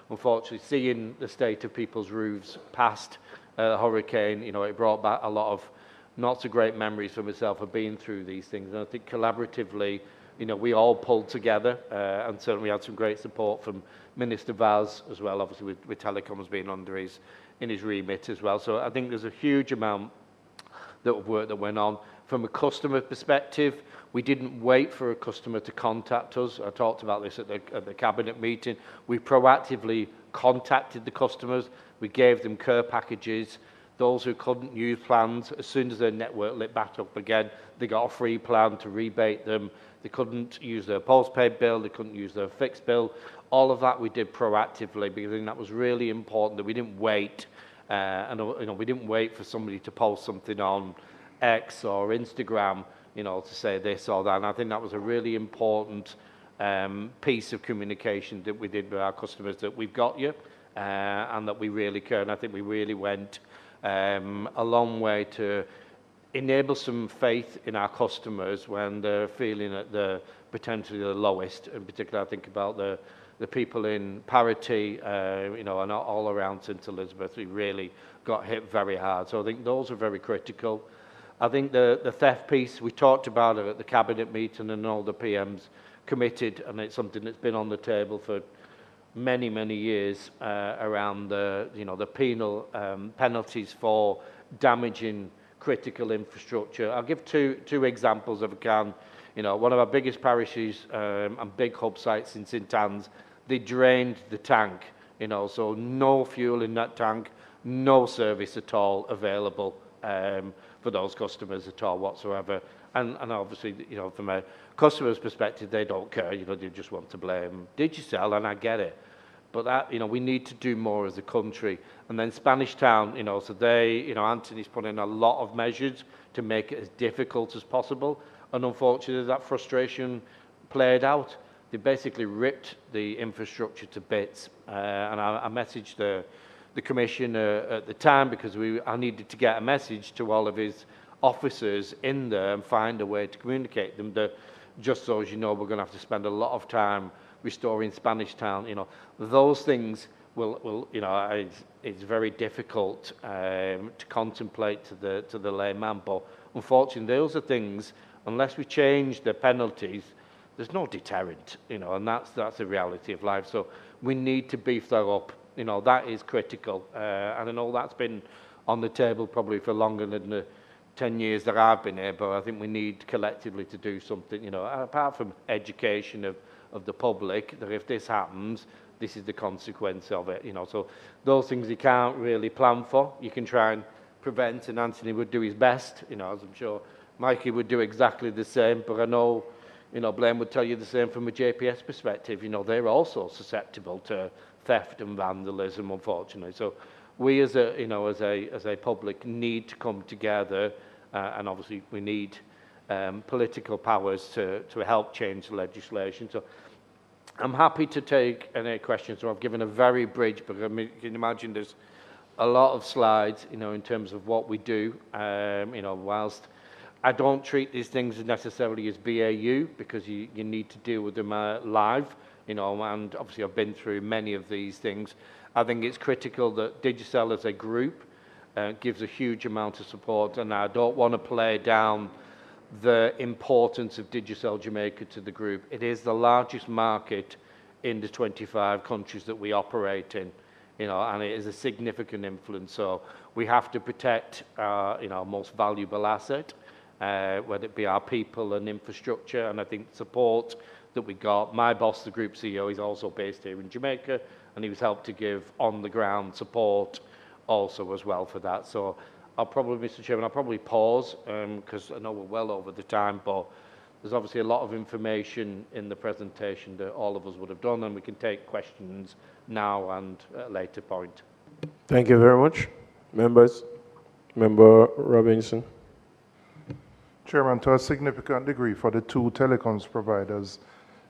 unfortunately seeing the state of people's roofs past the hurricane, it brought back a lot of not so great memories for myself of being through these things. And I think collaboratively, we all pulled together, and certainly had some great support from Minister Vaz as well, obviously with telecoms being in his remit as well. So I think there's a huge amount of work that went on. From a customer perspective, we didn't wait for a customer to contact us. I talked about this at the cabinet meeting. We proactively contacted the customers. We gave them care packages. Those who couldn't use plans, as soon as their network lit back up again, they got a free plan to rebate them. They couldn't use their postpaid bill, they couldn't use their fixed bill. All of that we did proactively, because I think that was really important, that we didn't wait. We didn't wait for somebody to post something on X or Instagram, to say this or that. And I think that was a really important piece of communication that we did with our customers, that we've got you, and that we really care. And I think we really went a long way to enable some faith in our customers when they're feeling at the potentially the lowest. In particular, I think about the people in Parity, and all around St Elizabeth, who really got hit very hard. So I think those are very critical. I think the theft piece, we talked about it at the cabinet meeting, and all the PMs committed, and it's something that's been on the table for many, many years, around the penal penalties for damaging critical infrastructure. I'll give two examples if I can. One of our biggest parishes and big hub sites in St Anne's, they drained the tank, so no fuel in that tank, no service at all available for those customers at all whatsoever. And obviously, from a customer's perspective, they don't care, they just want to blame Digicel, and I get it. But that, we need to do more as a country. And then Spanish Town, so they, Anthony's put in a lot of measures to make it as difficult as possible. And unfortunately, that frustration played out. They basically ripped the infrastructure to bits. And I messaged the commissioner at the time, because I needed to get a message to all of his officers in there and find a way to communicate them. That just so as we're going to have to spend a lot of time restoring Spanish Town. Those things will it's very difficult to contemplate to the layman. But unfortunately, those are things, unless we change the penalties, there's no deterrent, and that's the reality of life. So we need to beef that up. That is critical. And I know that's been on the table probably for longer than the 10 years that I've been here, but I think we need collectively to do something, apart from education of the public, that if this happens, this is the consequence of it, So those things you can't really plan for. You can try and prevent, and Anthony would do his best, as I'm sure Mikey would do exactly the same. But I know, Blaine would tell you the same from a JPS perspective. They're also susceptible to theft and vandalism, unfortunately. So we as a public need to come together, and obviously we need political powers to help change the legislation. So I'm happy to take any questions. So I've given a very bridge, but you can imagine there's a lot of slides, in terms of what we do. Whilst I don't treat these things necessarily as BAU, because you need to deal with them live, and obviously I've been through many of these things. I think it's critical that Digicel as a group gives a huge amount of support, and I don't want to play down the importance of Digicel Jamaica to the group. It is the largest market in the 25 countries that we operate in, and it is a significant influence. So we have to protect our most valuable asset, whether it be our people and infrastructure. And I think support that we got. My boss, the group CEO, is also based here in Jamaica, and he was helped to give on-the-ground support also as well for that. So Mr. Chairman, I'll probably pause, because I know we're well over the time, but There's obviously a lot of information in the presentation that all of us would have done, and we can take questions now and at a later point. Thank you very much. Members, Member Robinson. Chairman, to a significant degree for the two telecoms providers,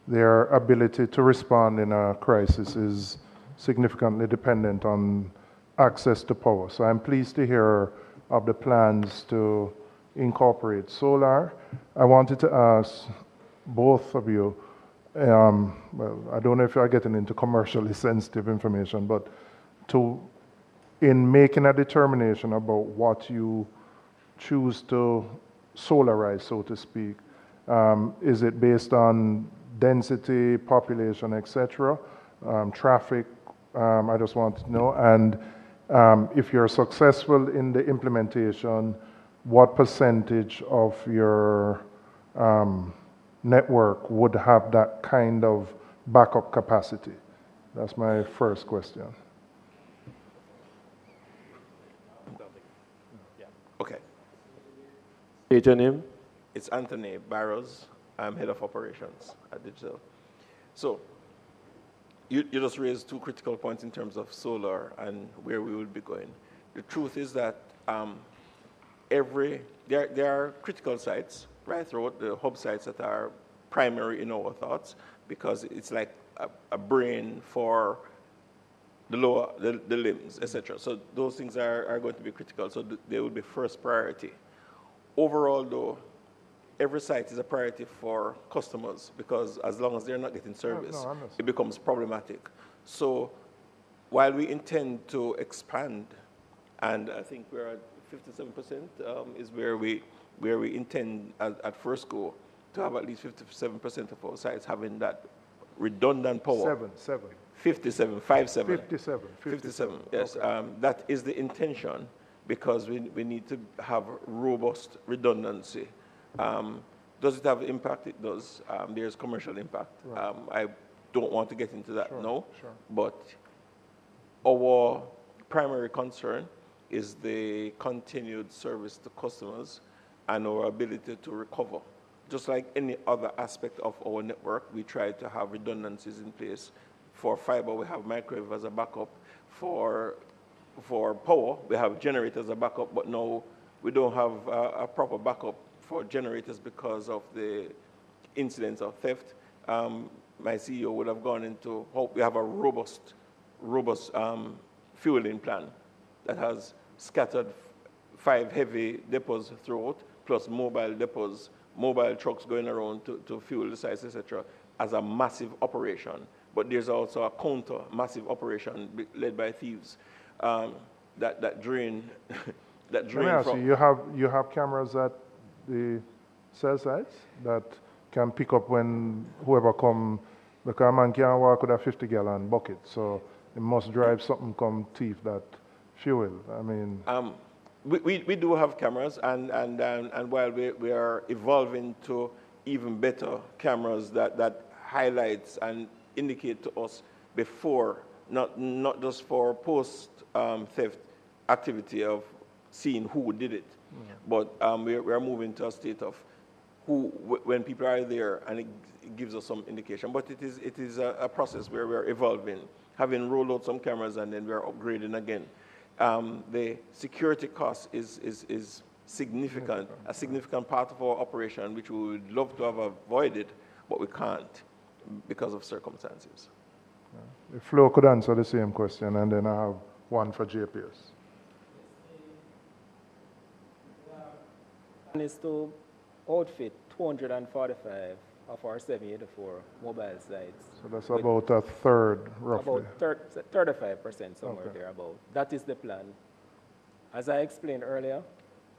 their ability to respond in a crisis is significantly dependent on access to power. So I'm pleased to hear of the plans to incorporate solar. I wanted to ask both of you, well, I don't know if you're getting into commercially sensitive information, but in making a determination about what you choose to solarize, so to speak, is it based on density, population, etc., traffic? I just want to know. And if you're successful in the implementation, what percentage of your network would have that kind of backup capacity? That's my first question. Okay. State your name. It's Anthony Barrows. I'm head of operations at Digicel. So you just raised two critical points in terms of solar and where we will be going. The truth is that there are critical sites right throughout the hub sites that are primary in our thoughts, because it's like a brain for the limbs, etc. So those things are going to be critical. So they will be first priority. Overall, though, every site is a priority for customers, because as long as they're not getting service, it becomes problematic. So while we intend to expand, and I think we're at 57% is where we intend at first go to have at least 57% of our sites having that redundant power. 57, 57, yes. Okay. That is the intention, because we need to have robust redundancy. Does it have impact? It does. There's commercial impact. Right. I don't want to get into that now, but our primary concern is the continued service to customers and our ability to recover. Just like any other aspect of our network, we try to have redundancies in place. For fiber, we have microwave as a backup. For power, we have generators as a backup, but no, we don't have a proper backup for generators because of the incidents of theft. My CEO would have gone into hope we have a robust fueling plan that has scattered 5 heavy depots throughout, plus mobile depots, mobile trucks going around to fuel the sites, etc., as a massive operation. But there's also a counter massive operation led by thieves that drain from. You have cameras at the cell sites that can pick up when whoever come, because a man can't walk with a 50-gallon bucket, so it must drive something come thief that fuel. I mean, we do have cameras, and while we are evolving to even better cameras that highlights and indicate to us before, not just for post theft activity of seeing who did it, but we are moving to a state of when people are there, and it gives us some indication. But it is a process where we are evolving, having rolled out some cameras, and then we are upgrading again. The security cost is significant, a significant part of our operation, which we would love to have avoided, but we can't because of circumstances. If Flo could answer the same question, and then I have one for JPS. Is to outfit 245 of our 784 mobile sites. So that's about a third, roughly. About 35%, somewhere thereabout. That is the plan. As I explained earlier,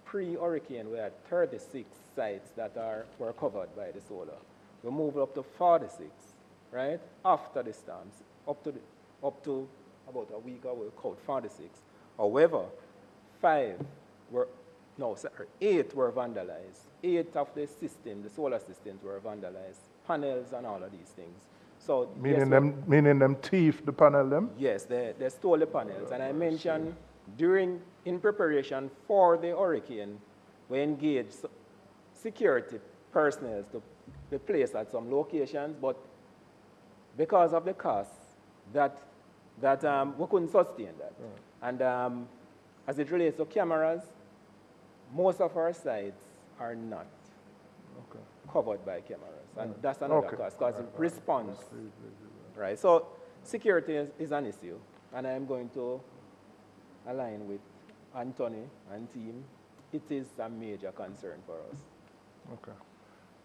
pre-hurricane, we had 36 sites that were covered by the solar. We moved up to 46, right? After the storms, up to about a week ago, we called 46. However, 8 were vandalized. 8 of the solar systems were vandalized. Panels and all of these things. So meaning them thief the panel them? Yes, they stole the panels. And I mentioned in preparation for the hurricane, we engaged security personnel to be placed at some locations, but because of the cost, we couldn't sustain that. Right. And as it relates to cameras, most of our sites are not covered by cameras. And that's another cost, because response, right? So security is an issue, and I'm going to align with Anthony and team. It is a major concern for us. Okay.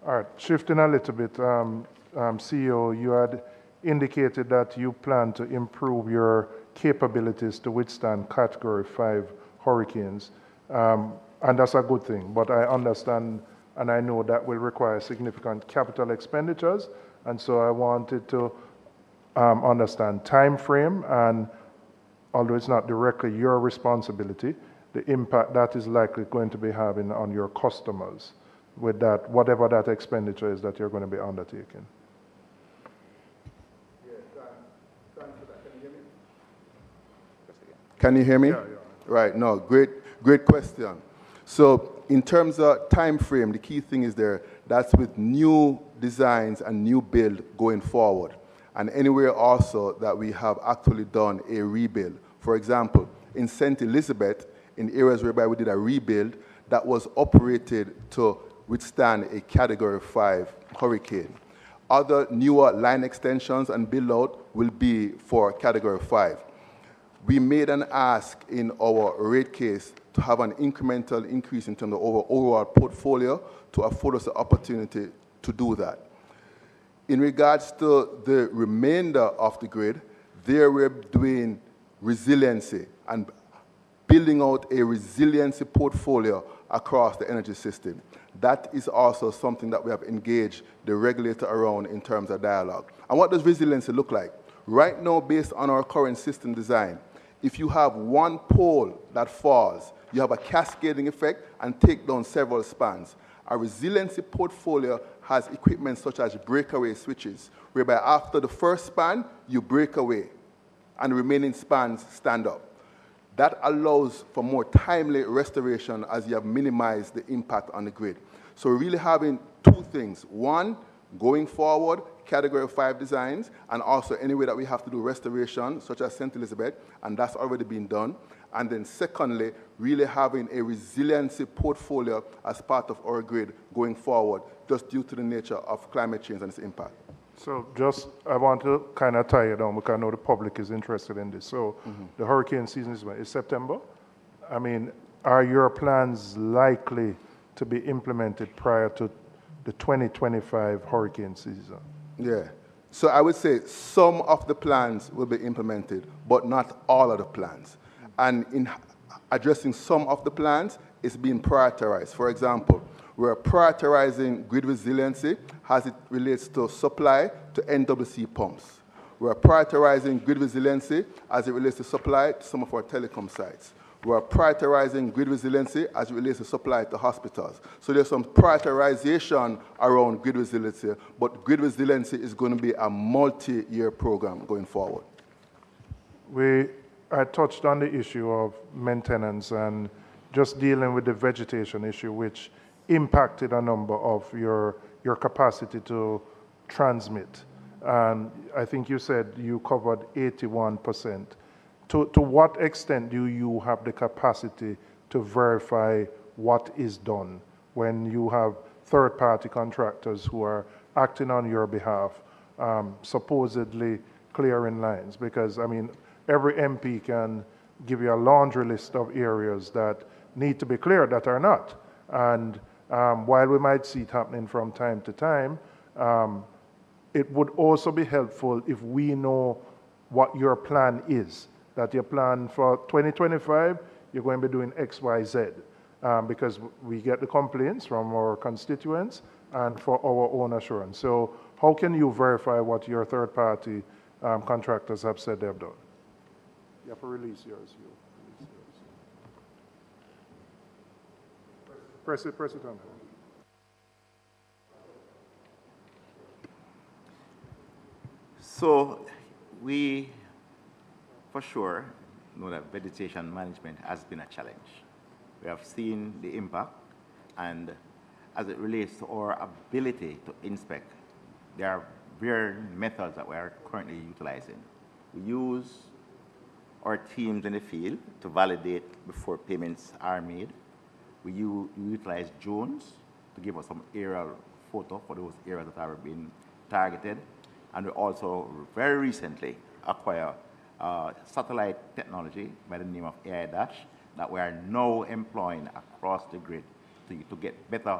All right, shifting a little bit, CEO, you had indicated that you plan to improve your capabilities to withstand Category 5 hurricanes, and that's a good thing, but I understand and I know that will require significant capital expenditures, and so I wanted to understand time frame, and although it's not directly your responsibility, the impact that is likely going to be having on your customers with that, whatever that expenditure is that you're going to be undertaking. Thanks for that. Can you hear me? Yeah. Right, no, great question. So in terms of time frame, the key thing is that's with new designs and new build going forward. And anywhere also that we have actually done a rebuild. For example, in St. Elizabeth, in areas whereby we did a rebuild that was operated to withstand a Category 5 hurricane. Other newer line extensions and build out will be for Category 5. We made an ask in our rate case to have an incremental increase in terms of our overall portfolio to afford us the opportunity to do that. In regards to the remainder of the grid, there we're doing resiliency and building out a resiliency portfolio across the energy system. That is also something that we have engaged the regulator around in terms of dialogue. And what does resiliency look like? Right now, based on our current system design, if you have one pole that falls, you have a cascading effect and take down several spans. Our resiliency portfolio has equipment such as breakaway switches, whereby after the first span, you break away, and the remaining spans stand up. That allows for more timely restoration as you have minimized the impact on the grid. So we're really having two things. One, going forward, Category 5 designs, and also any way that we have to do restoration, such as St. Elizabeth, and that's already been done. And then secondly, really having a resiliency portfolio as part of our grid going forward, just due to the nature of climate change and its impact. So I want to kind of tie it down because I know the public is interested in this. So the hurricane season is September. I mean, are your plans likely to be implemented prior to the 2025 hurricane season? Yeah. So I would say some of the plans will be implemented, but not all of the plans. And in addressing some of the plans, it's being prioritized. For example, we're prioritizing grid resiliency as it relates to supply to NWC pumps. We're prioritizing grid resiliency as it relates to supply to some of our telecom sites. We're prioritizing grid resiliency as it relates to supply to hospitals. So there's some prioritization around grid resiliency, but grid resiliency is going to be a multi-year program going forward. I touched on the issue of maintenance and just dealing with the vegetation issue, which impacted a number of your capacity to transmit. And I think you said you covered 81%. To what extent do you have the capacity to verify what is done when you have third-party contractors who are acting on your behalf, supposedly clearing lines? Because, I mean, every MP can give you a laundry list of areas that need to be cleared that are not. And while we might see it happening from time to time, it would also be helpful if we know what your plan is, that your plan for 2025, you're going to be doing X, Y, Z, because we get the complaints from our constituents and for our own assurance. So how can you verify what your third-party contractors have said they've done? You have to release yours. Press it on. So we, for sure, know that vegetation management has been a challenge. We have seen the impact, and as it relates to our ability to inspect, there are varying methods that we are currently utilizing. We use our teams in the field to validate before payments are made. We utilize drones to give us some aerial photo for those areas that are being targeted. And we also very recently acquired satellite technology by the name of AI Dash that we are now employing across the grid to get better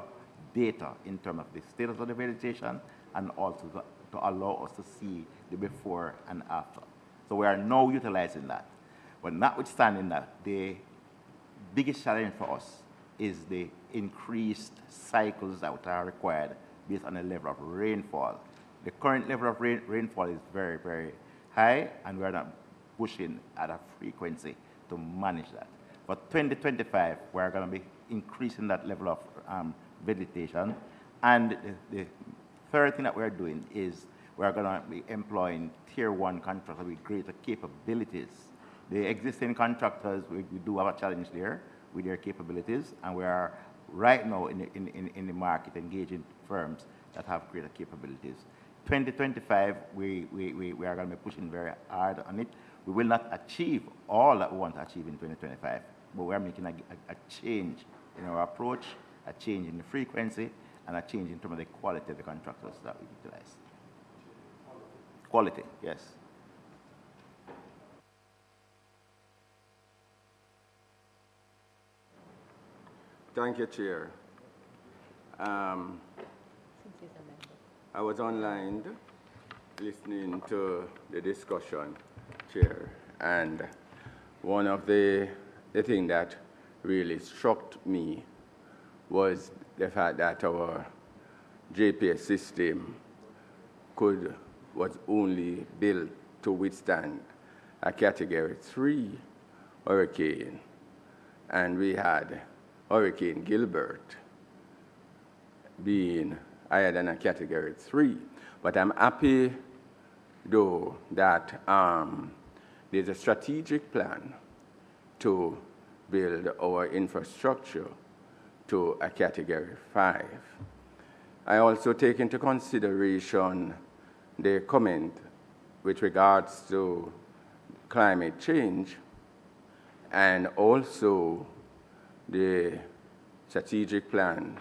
data in terms of the status of the vegetation and also to allow us to see the before and after. So we are now utilizing that. But notwithstanding that, the biggest challenge for us is the increased cycles that are required based on the level of rainfall. The current level of rainfall is very, very high, and we are not pushing at a frequency to manage that. For 2025, we're going to be increasing that level of vegetation. And the third thing that we're doing is we're going to be employing tier 1 contractors with greater capabilities. The existing contractors, we do have a challenge there with their capabilities, and we are right now in the market engaging firms that have greater capabilities. 2025, we are going to be pushing very hard on it. We will not achieve all that we want to achieve in 2025, but we are making a change in our approach, a change in the frequency, and a change in terms of the quality of the contractors that we utilize. Quality, yes. Thank you, Chair. I was online listening to the discussion, Chair, and one of the things that really struck me was the fact that our JPS system was only built to withstand a Category 3 hurricane, and we had Hurricane Gilbert being higher than a Category 3. But I'm happy, though, that there's a strategic plan to build our infrastructure to a Category 5. I also take into consideration the comment with regards to climate change and also the strategic plan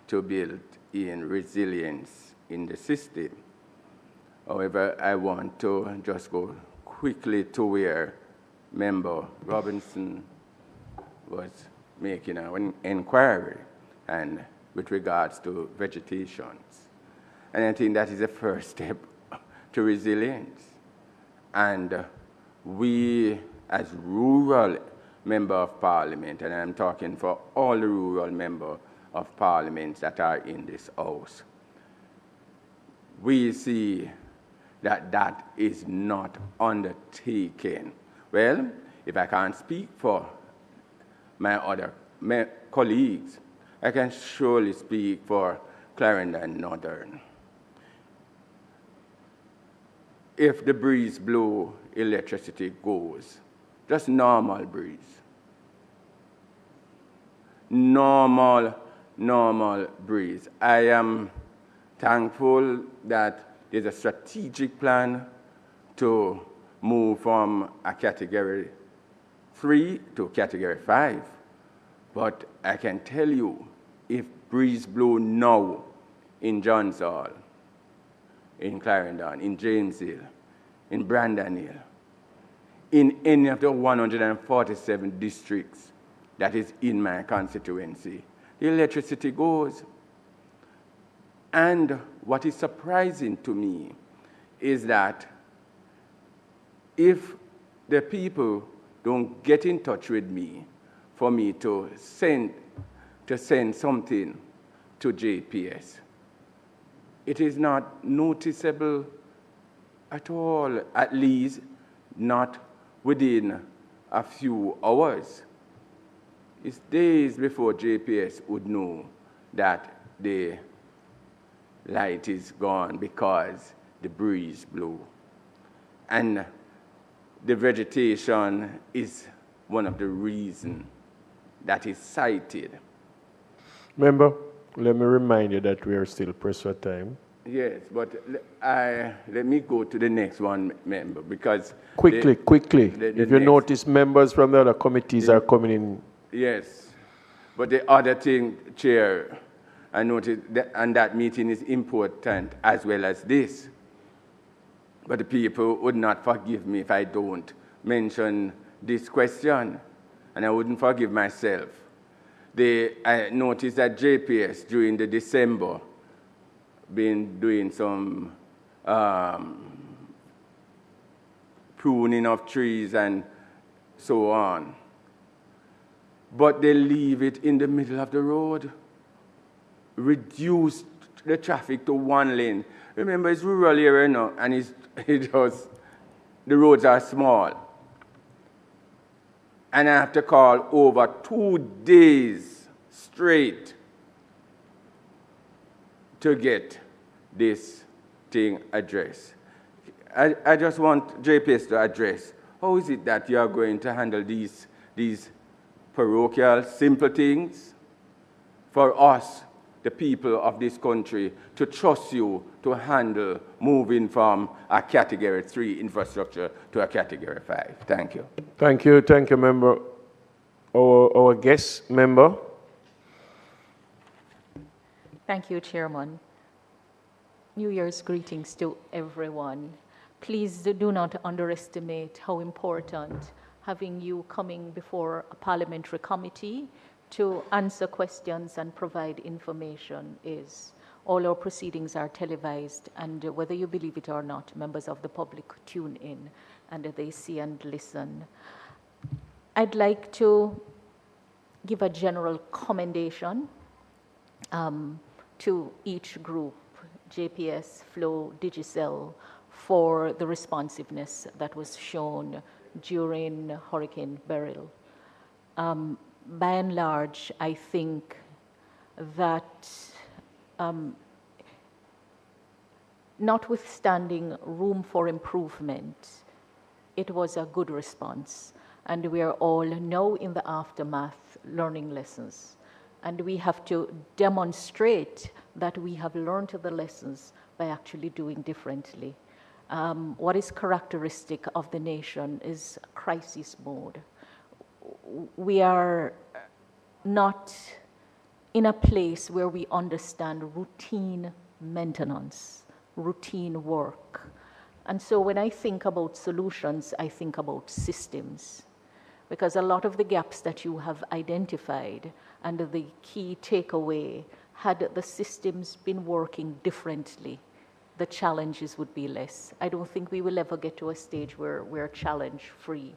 to build in resilience in the system. However, I want to just go quickly to where Member Robinson was making an inquiry and with regards to vegetations. And I think that is the first step to resilience. And we, as rural member of parliament, and I'm talking for all the rural members of parliament that are in this house, we see that that is not undertaken. Well, if I can't speak for my other colleagues, I can surely speak for Clarendon Northern. If the breeze blows, electricity goes. Just normal breeze. Normal breeze. I am thankful that there's a strategic plan to move from a Category 3 to Category 5. But I can tell you, if breeze blow now in Johns Hall, in Clarendon, in James Hill, in Brandon Hill, in any of the 147 districts that is in my constituency, the electricity goes. And what is surprising to me is that if the people don't get in touch with me for me to send something to JPS, it is not noticeable at all, at least not within a few hours. It's days before JPS would know that the light is gone because the breeze blew. And the vegetation is one of the reasons that is cited. Member, Let me remind you that we are still pressed for time. Yes, but let me go to the next one, member, because... Quickly. If you notice, members from the other committees are coming in. Yes, but the other thing, Chair, I noticed that, and that meeting is important as well as this. But the people would not forgive me if I don't mention this question, and I wouldn't forgive myself. I noticed that JPS during the December been doing some pruning of trees and so on. But they leave it in the middle of the road, reduce the traffic to one lane. Remember, it's rural area now, and the roads are small. And I have to call over 2 days straight to get this thing addressed. I just want JPS to address, how is it that you are going to handle these parochial, simple things for us, the people of this country, to trust you to handle moving from a Category 3 infrastructure to a Category 5. Thank you. Thank you, member. Our guest member. Thank you, Chairman. New Year's greetings to everyone. Please do not underestimate how important having you coming before a parliamentary committee to answer questions and provide information is. All our proceedings are televised, and whether you believe it or not, members of the public tune in and they see and listen. I'd like to give a general commendation to each group, JPS, Flow, Digicel, for the responsiveness that was shown during Hurricane Beryl. By and large, I think that notwithstanding room for improvement, it was a good response. And we are all now in the aftermath learning lessons. And we have to demonstrate that we have learned the lessons by actually doing differently. What is characteristic of the nation is crisis mode. We are not in a place where we understand routine maintenance, routine work. And so when I think about solutions, I think about systems. Because a lot of the gaps that you have identified and the key takeaway, had the systems been working differently, the challenges would be less. I don't think we will ever get to a stage where we're challenge-free.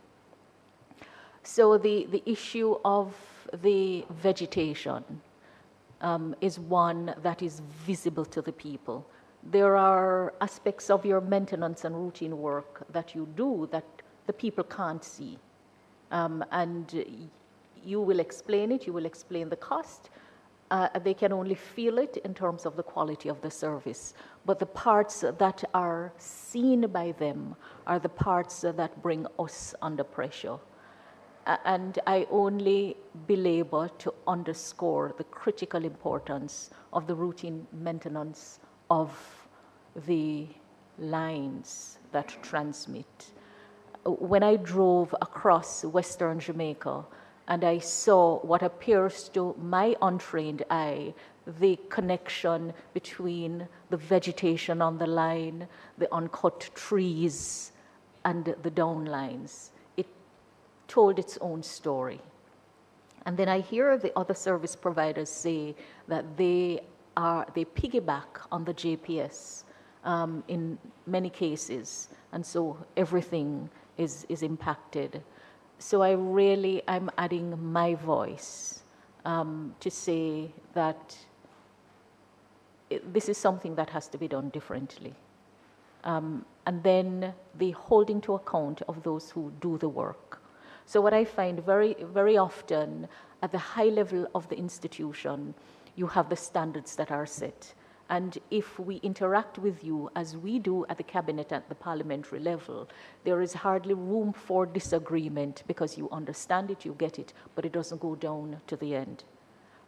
So the issue of the vegetation is one that is visible to the people. There are aspects of your maintenance and routine work that you do that the people can't see. And you will explain it, you will explain the cost. They can only feel it in terms of the quality of the service. But the parts that are seen by them are the parts that bring us under pressure. And I only belabor to underscore the critical importance of the routine maintenance of the lines that transmit. When I drove across Western Jamaica and I saw what appears to my untrained eye, the connection between the vegetation on the line, the uncut trees, and the downlines, it told its own story. And then I hear the other service providers say that they piggyback on the JPS in many cases, and so everything is impacted. So I'm adding my voice to say that this is something that has to be done differently. And then the holding to account of those who do the work. So what I find very, very often at the high level of the institution, you have the standards that are set. And if we interact with you as we do at the cabinet at the parliamentary level, there is hardly room for disagreement because you understand it, you get it, but it doesn't go down to the end.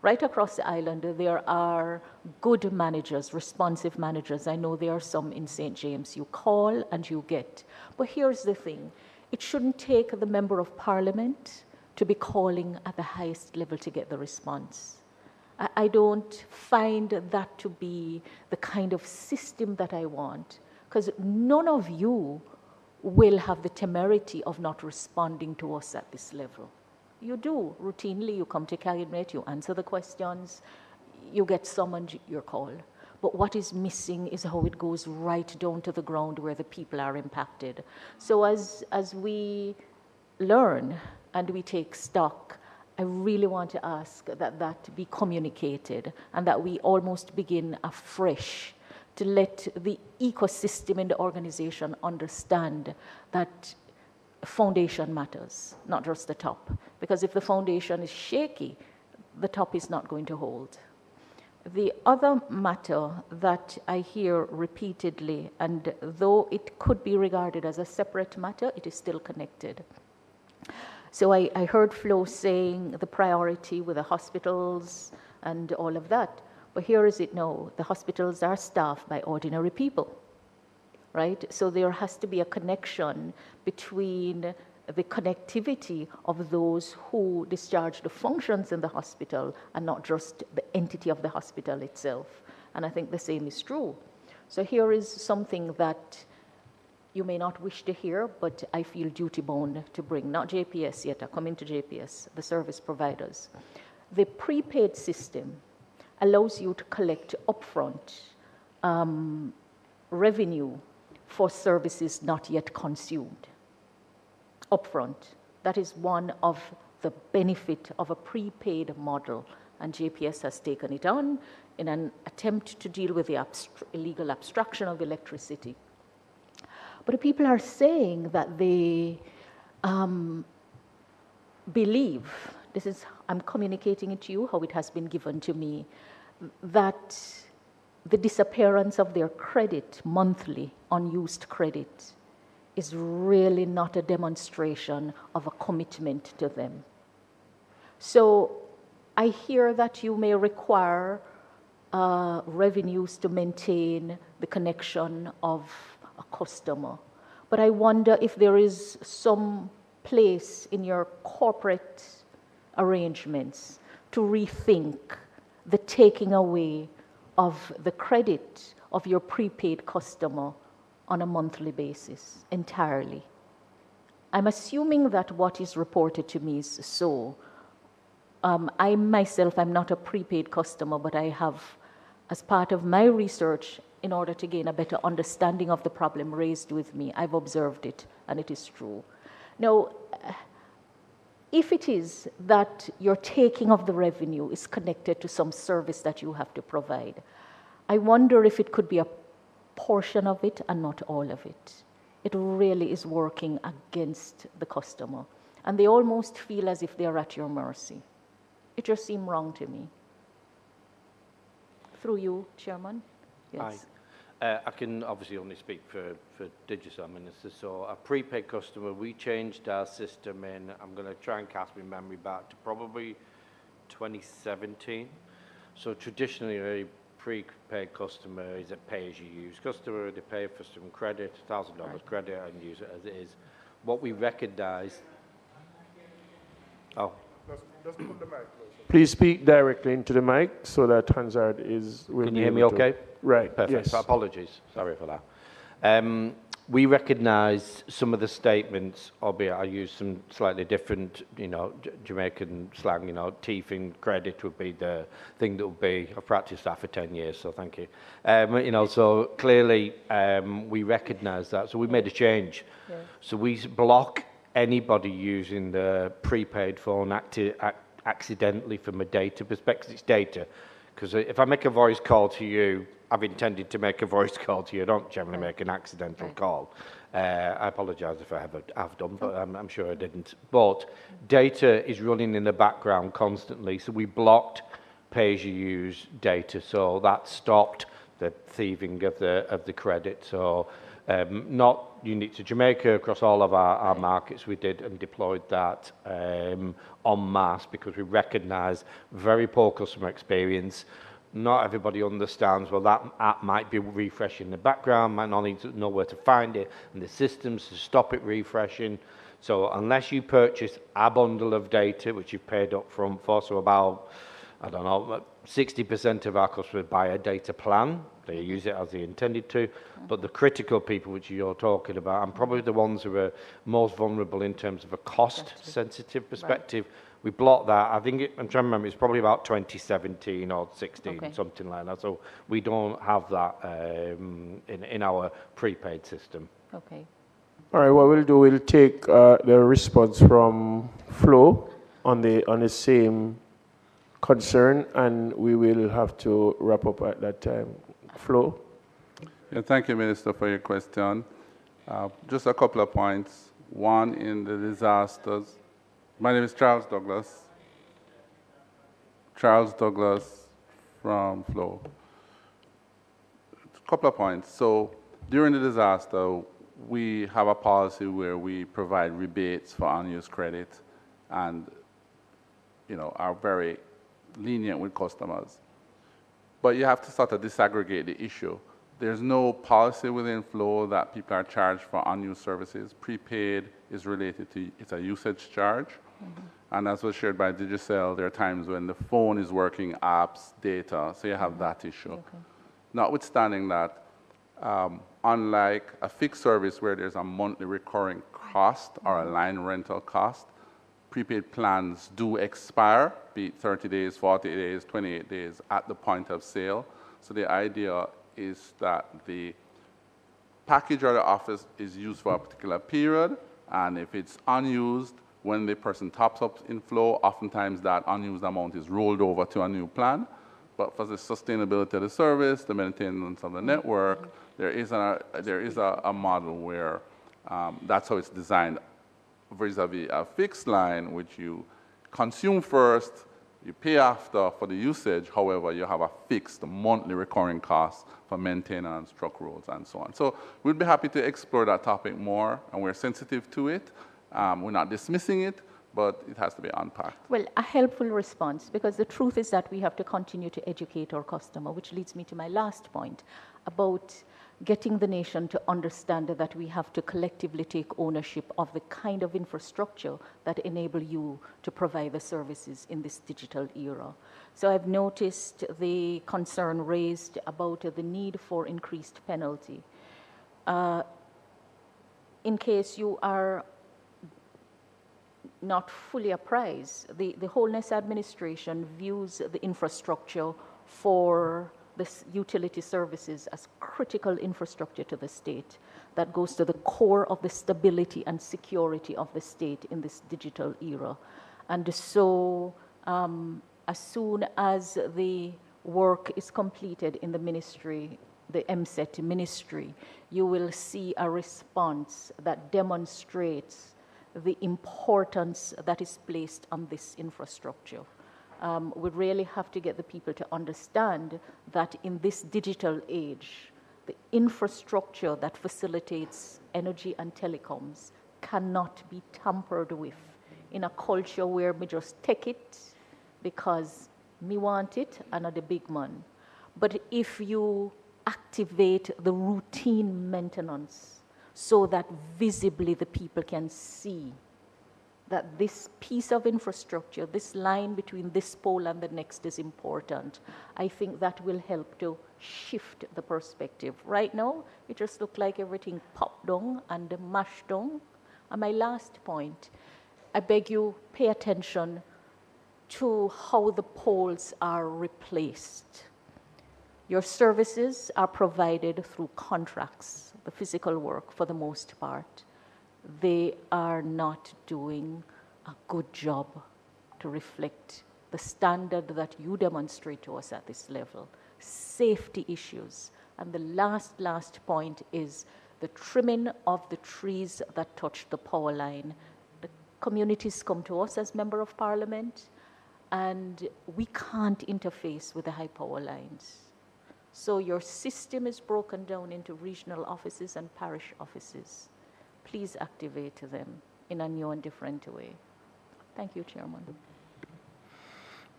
Right across the island, there are good managers, responsive managers. I know there are some in St. James. You call and you get. But here's the thing. It shouldn't take the Member of Parliament to be calling at the highest level to get the response. I don't find that to be the kind of system that I want, because none of you will have the temerity of not responding to us at this level. You do. Routinely, you come to cabinet, you answer the questions, you get summoned, you're called. But what is missing is how it goes right down to the ground where the people are impacted. So as we learn and we take stock, I really want to ask that that be communicated and that we almost begin afresh to let the ecosystem in the organization understand that foundation matters, not just the top. Because if the foundation is shaky, the top is not going to hold. The other matter that I hear repeatedly, and though it could be regarded as a separate matter, it is still connected. So I heard Flo saying the priority with the hospitals and all of that. But here is it now, the hospitals are staffed by ordinary people, right? So there has to be a connection between the connectivity of those who discharge the functions in the hospital and not just the entity of the hospital itself. And I think the same is true. So here is something that you may not wish to hear, but I feel duty-bound to bring, not JPS yet, I come into JPS, the service providers. The prepaid system allows you to collect upfront revenue for services not yet consumed. Upfront. That is one of the benefit of a prepaid model, and JPS has taken it on in an attempt to deal with the illegal abstraction of electricity. But the people are saying that they believe, this is, I'm communicating it to you how it has been given to me, that the disappearance of their credit, monthly unused credit, is really not a demonstration of a commitment to them. So I hear that you may require revenues to maintain the connection of a customer. But I wonder if there is some place in your corporate arrangements to rethink the taking away of the credit of your prepaid customer on a monthly basis entirely. I'm assuming that what is reported to me is so. I myself, I'm not a prepaid customer, but I have, as part of my research, in order to gain a better understanding of the problem raised with me, I've observed it, and it is true. Now, if it is that your taking of the revenue is connected to some service that you have to provide, I wonder if it could be a portion of it and not all of it. It really is working against the customer, and they almost feel as if they're at your mercy. It just seemed wrong to me. Through you, Chairman. Yes. I can obviously only speak for Digicel Minister. So a prepaid customer, we changed our system in, I'm going to try and cast my memory back to probably 2017. So traditionally, a prepaid customer is a pay-as-you-use customer. They pay for some credit, $1,000 credit, and use it as it is. What we recognize... Oh. Just put the mic closer. Please speak directly into the mic so that Hansard is... Can you hear me okay? Right, perfect. yes. Apologies. Sorry for that. We recognise some of the statements, albeit I use some slightly different, Jamaican slang, teething credit would be the thing that would be, I've practiced that for 10 years, so thank you. So clearly we recognise that, so we made a change. Yeah. So we block anybody using the prepaid phone accidentally from a data perspective. It's data. Because if I make a voice call to you, I've intended to make a voice call to you. I don't generally make an accidental call. I apologise if I have done, but I'm sure I didn't. But data is running in the background constantly, so we blocked pay-as-you-use data, so that stopped the thieving of the credit. So Not unique to Jamaica, across all of our markets we did and deployed that en masse because we recognise very poor customer experience. Not everybody understands, well, that app might be refreshing in the background, might not need to know where to find it, and the systems to stop it refreshing. So unless you purchase a bundle of data, which you've paid up front for, so about, I don't know, 60% of our customers buy a data plan. They use it as they intended to. But the critical people, which you're talking about, and probably the ones who are most vulnerable in terms of a cost-sensitive perspective, we blocked that. I think, I'm trying to remember, it's probably about 2017 or 16, something like that. So we don't have that in our prepaid system. Okay. All right, what we'll do, we'll take the response from Flo on the same concern, and we will have to wrap up at that time. Flo? Yeah, thank you, Minister, for your question. Just a couple of points. One, in the disasters. My name is Charles Douglas. Charles Douglas from Flo. A couple of points. So during the disaster, we have a policy where we provide rebates for unused credit and, you know, are very lenient with customers. But you have to sort of disaggregate the issue. There's no policy within Flo that people are charged for unused services. Prepaid is related to, it's a usage charge. And as was shared by Digicel, there are times when the phone is working, apps, data, so you have that issue. Notwithstanding that, unlike a fixed service where there's a monthly recurring cost or a line rental cost, prepaid plans do expire, be it 30 days, 40 days, 28 days at the point of sale. So the idea is that the package or the office is used for a particular period, and if it's unused, when the person tops up in Flo, oftentimes that unused amount is rolled over to a new plan. But for the sustainability of the service, the maintenance of the network, there is a model where that's how it's designed vis-a-vis a fixed line, which you consume first, you pay after for the usage. However, you have a fixed monthly recurring cost for maintenance, truck rolls, and so on. So we'd be happy to explore that topic more, and we're sensitive to it. We're not dismissing it, but it has to be unpacked. Well, a helpful response, because the truth is that we have to continue to educate our customer, which leads me to my last point about getting the nation to understand that we have to collectively take ownership of the kind of infrastructure that enable you to provide the services in this digital era. So I've noticed the concern raised about the need for increased penalty. In case you are not fully apprised, the Wholeness Administration views the infrastructure for the utility services as critical infrastructure to the state that goes to the core of the stability and security of the state in this digital era. And so as soon as the work is completed in the ministry, the MSET ministry, you will see a response that demonstrates the importance that is placed on this infrastructure. We really have to get the people to understand that in this digital age, the infrastructure that facilitates energy and telecoms cannot be tampered with in a culture where we just take it because me want it and are the big man. But if you activate the routine maintenance so that visibly the people can see that this piece of infrastructure, this line between this pole and the next is important, I think that will help to shift the perspective. Right now, it just looks like everything popped down and mashed down. And my last point, I beg you, pay attention to how the poles are replaced. Your services are provided through contracts, the physical work for the most part. They are not doing a good job to reflect the standard that you demonstrate to us at this level. Safety issues. And the last point is the trimming of the trees that touch the power line. The communities come to us as Member of Parliament, and we can't interface with the high power lines. So your system is broken down into regional offices and parish offices. Please activate them in a new and different way. Thank you, Chairman.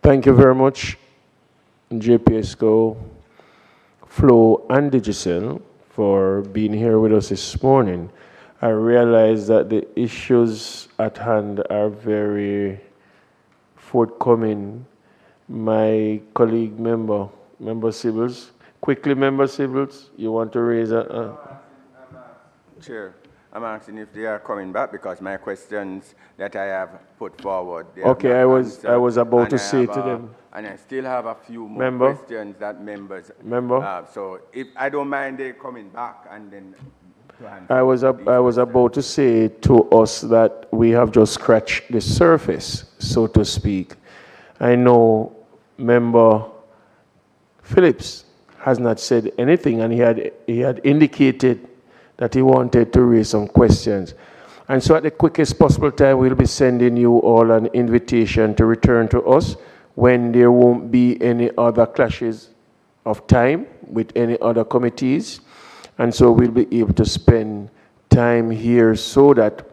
Thank you very much, JPSCO, Flo, and Digicel for being here with us this morning. I realize that the issues at hand are very forthcoming. My colleague, Member Sibbles, quickly, Member Sibbles, you want to raise a... Chair, I'm asking if they are coming back because my questions that I have put forward. Okay, I was about to say to them. And I still have a few more questions that members. So if I don't mind they coming back and then. I was about to say to us that we have just scratched the surface, so to speak. I know Member Phillips has not said anything, and he had indicated that he wanted to raise some questions. And so at the quickest possible time, we'll be sending you all an invitation to return to us when there won't be any other clashes of time with any other committees. And so we'll be able to spend time here so that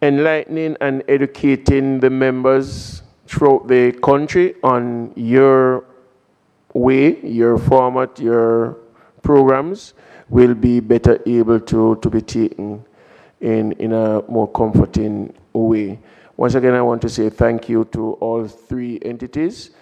enlightening and educating the members throughout the country on your way, your format, your programs will be better able to be taken in a more comforting way. Once again, I want to say thank you to all three entities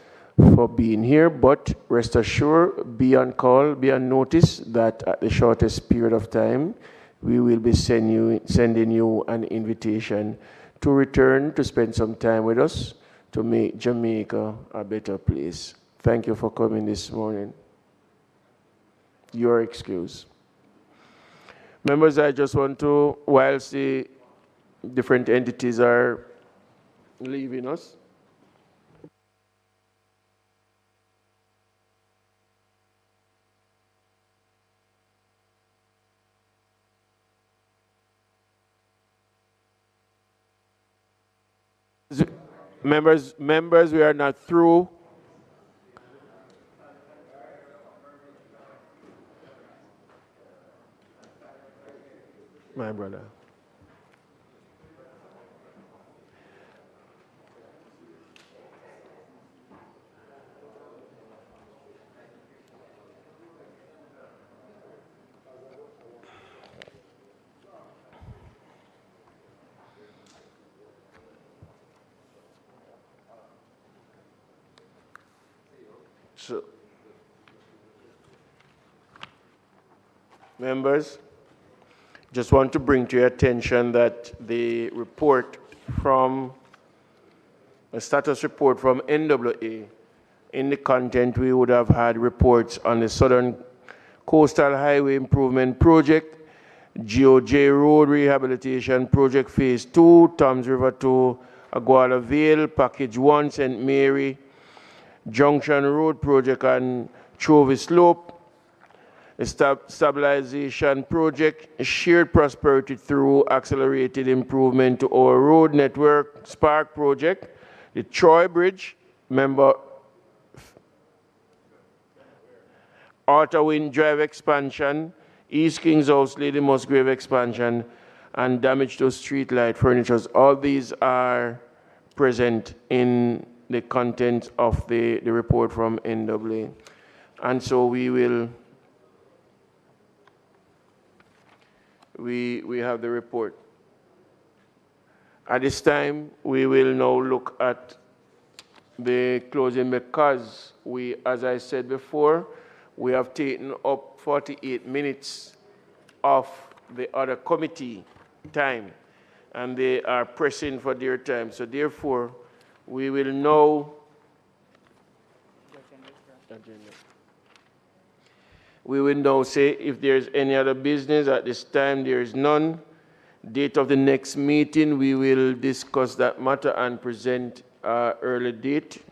for being here, but rest assured, be on call, be on notice that at the shortest period of time, we will be sending you an invitation to return to spend some time with us to make Jamaica a better place. Thank you for coming this morning. Your excuse. Members, I just want to, whilst the different entities are leaving us, members, we are not through. My brother. So, members, just want to bring to your attention that the report from, a status report from NWA, in the content we would have had reports on the Southern Coastal Highway Improvement Project, GOJ Road Rehabilitation Project Phase 2, Toms River to Aguada Vale, Package 1, St. Mary, Junction Road Project and Chovy Slope, a stabilization project, shared prosperity through accelerated improvement to our road network, Spark project, the Troy Bridge, member Outer Drive expansion, East Kings House, Lady Musgrave expansion, and damage to street light furnitures. All these are present in the content of the report from NWA. And so we will, we have the report. At this time, we will now look at the closing because we, as I said before, we have taken up 48 minutes of the other committee time, and they are pressing for their time. So therefore, we will now say if there's any other business. At this time, there is none. Date of the next meeting, we will discuss that matter and present an early date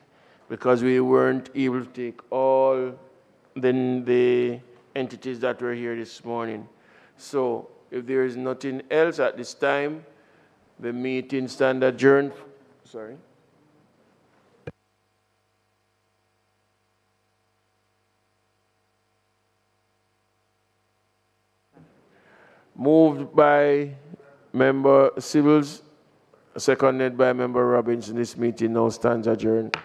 because we weren't able to take all the entities that were here this morning. So if there is nothing else at this time, the meeting stand adjourned. Sorry. Moved by Member Sibbles, seconded by Member Robinson. This meeting now stands adjourned.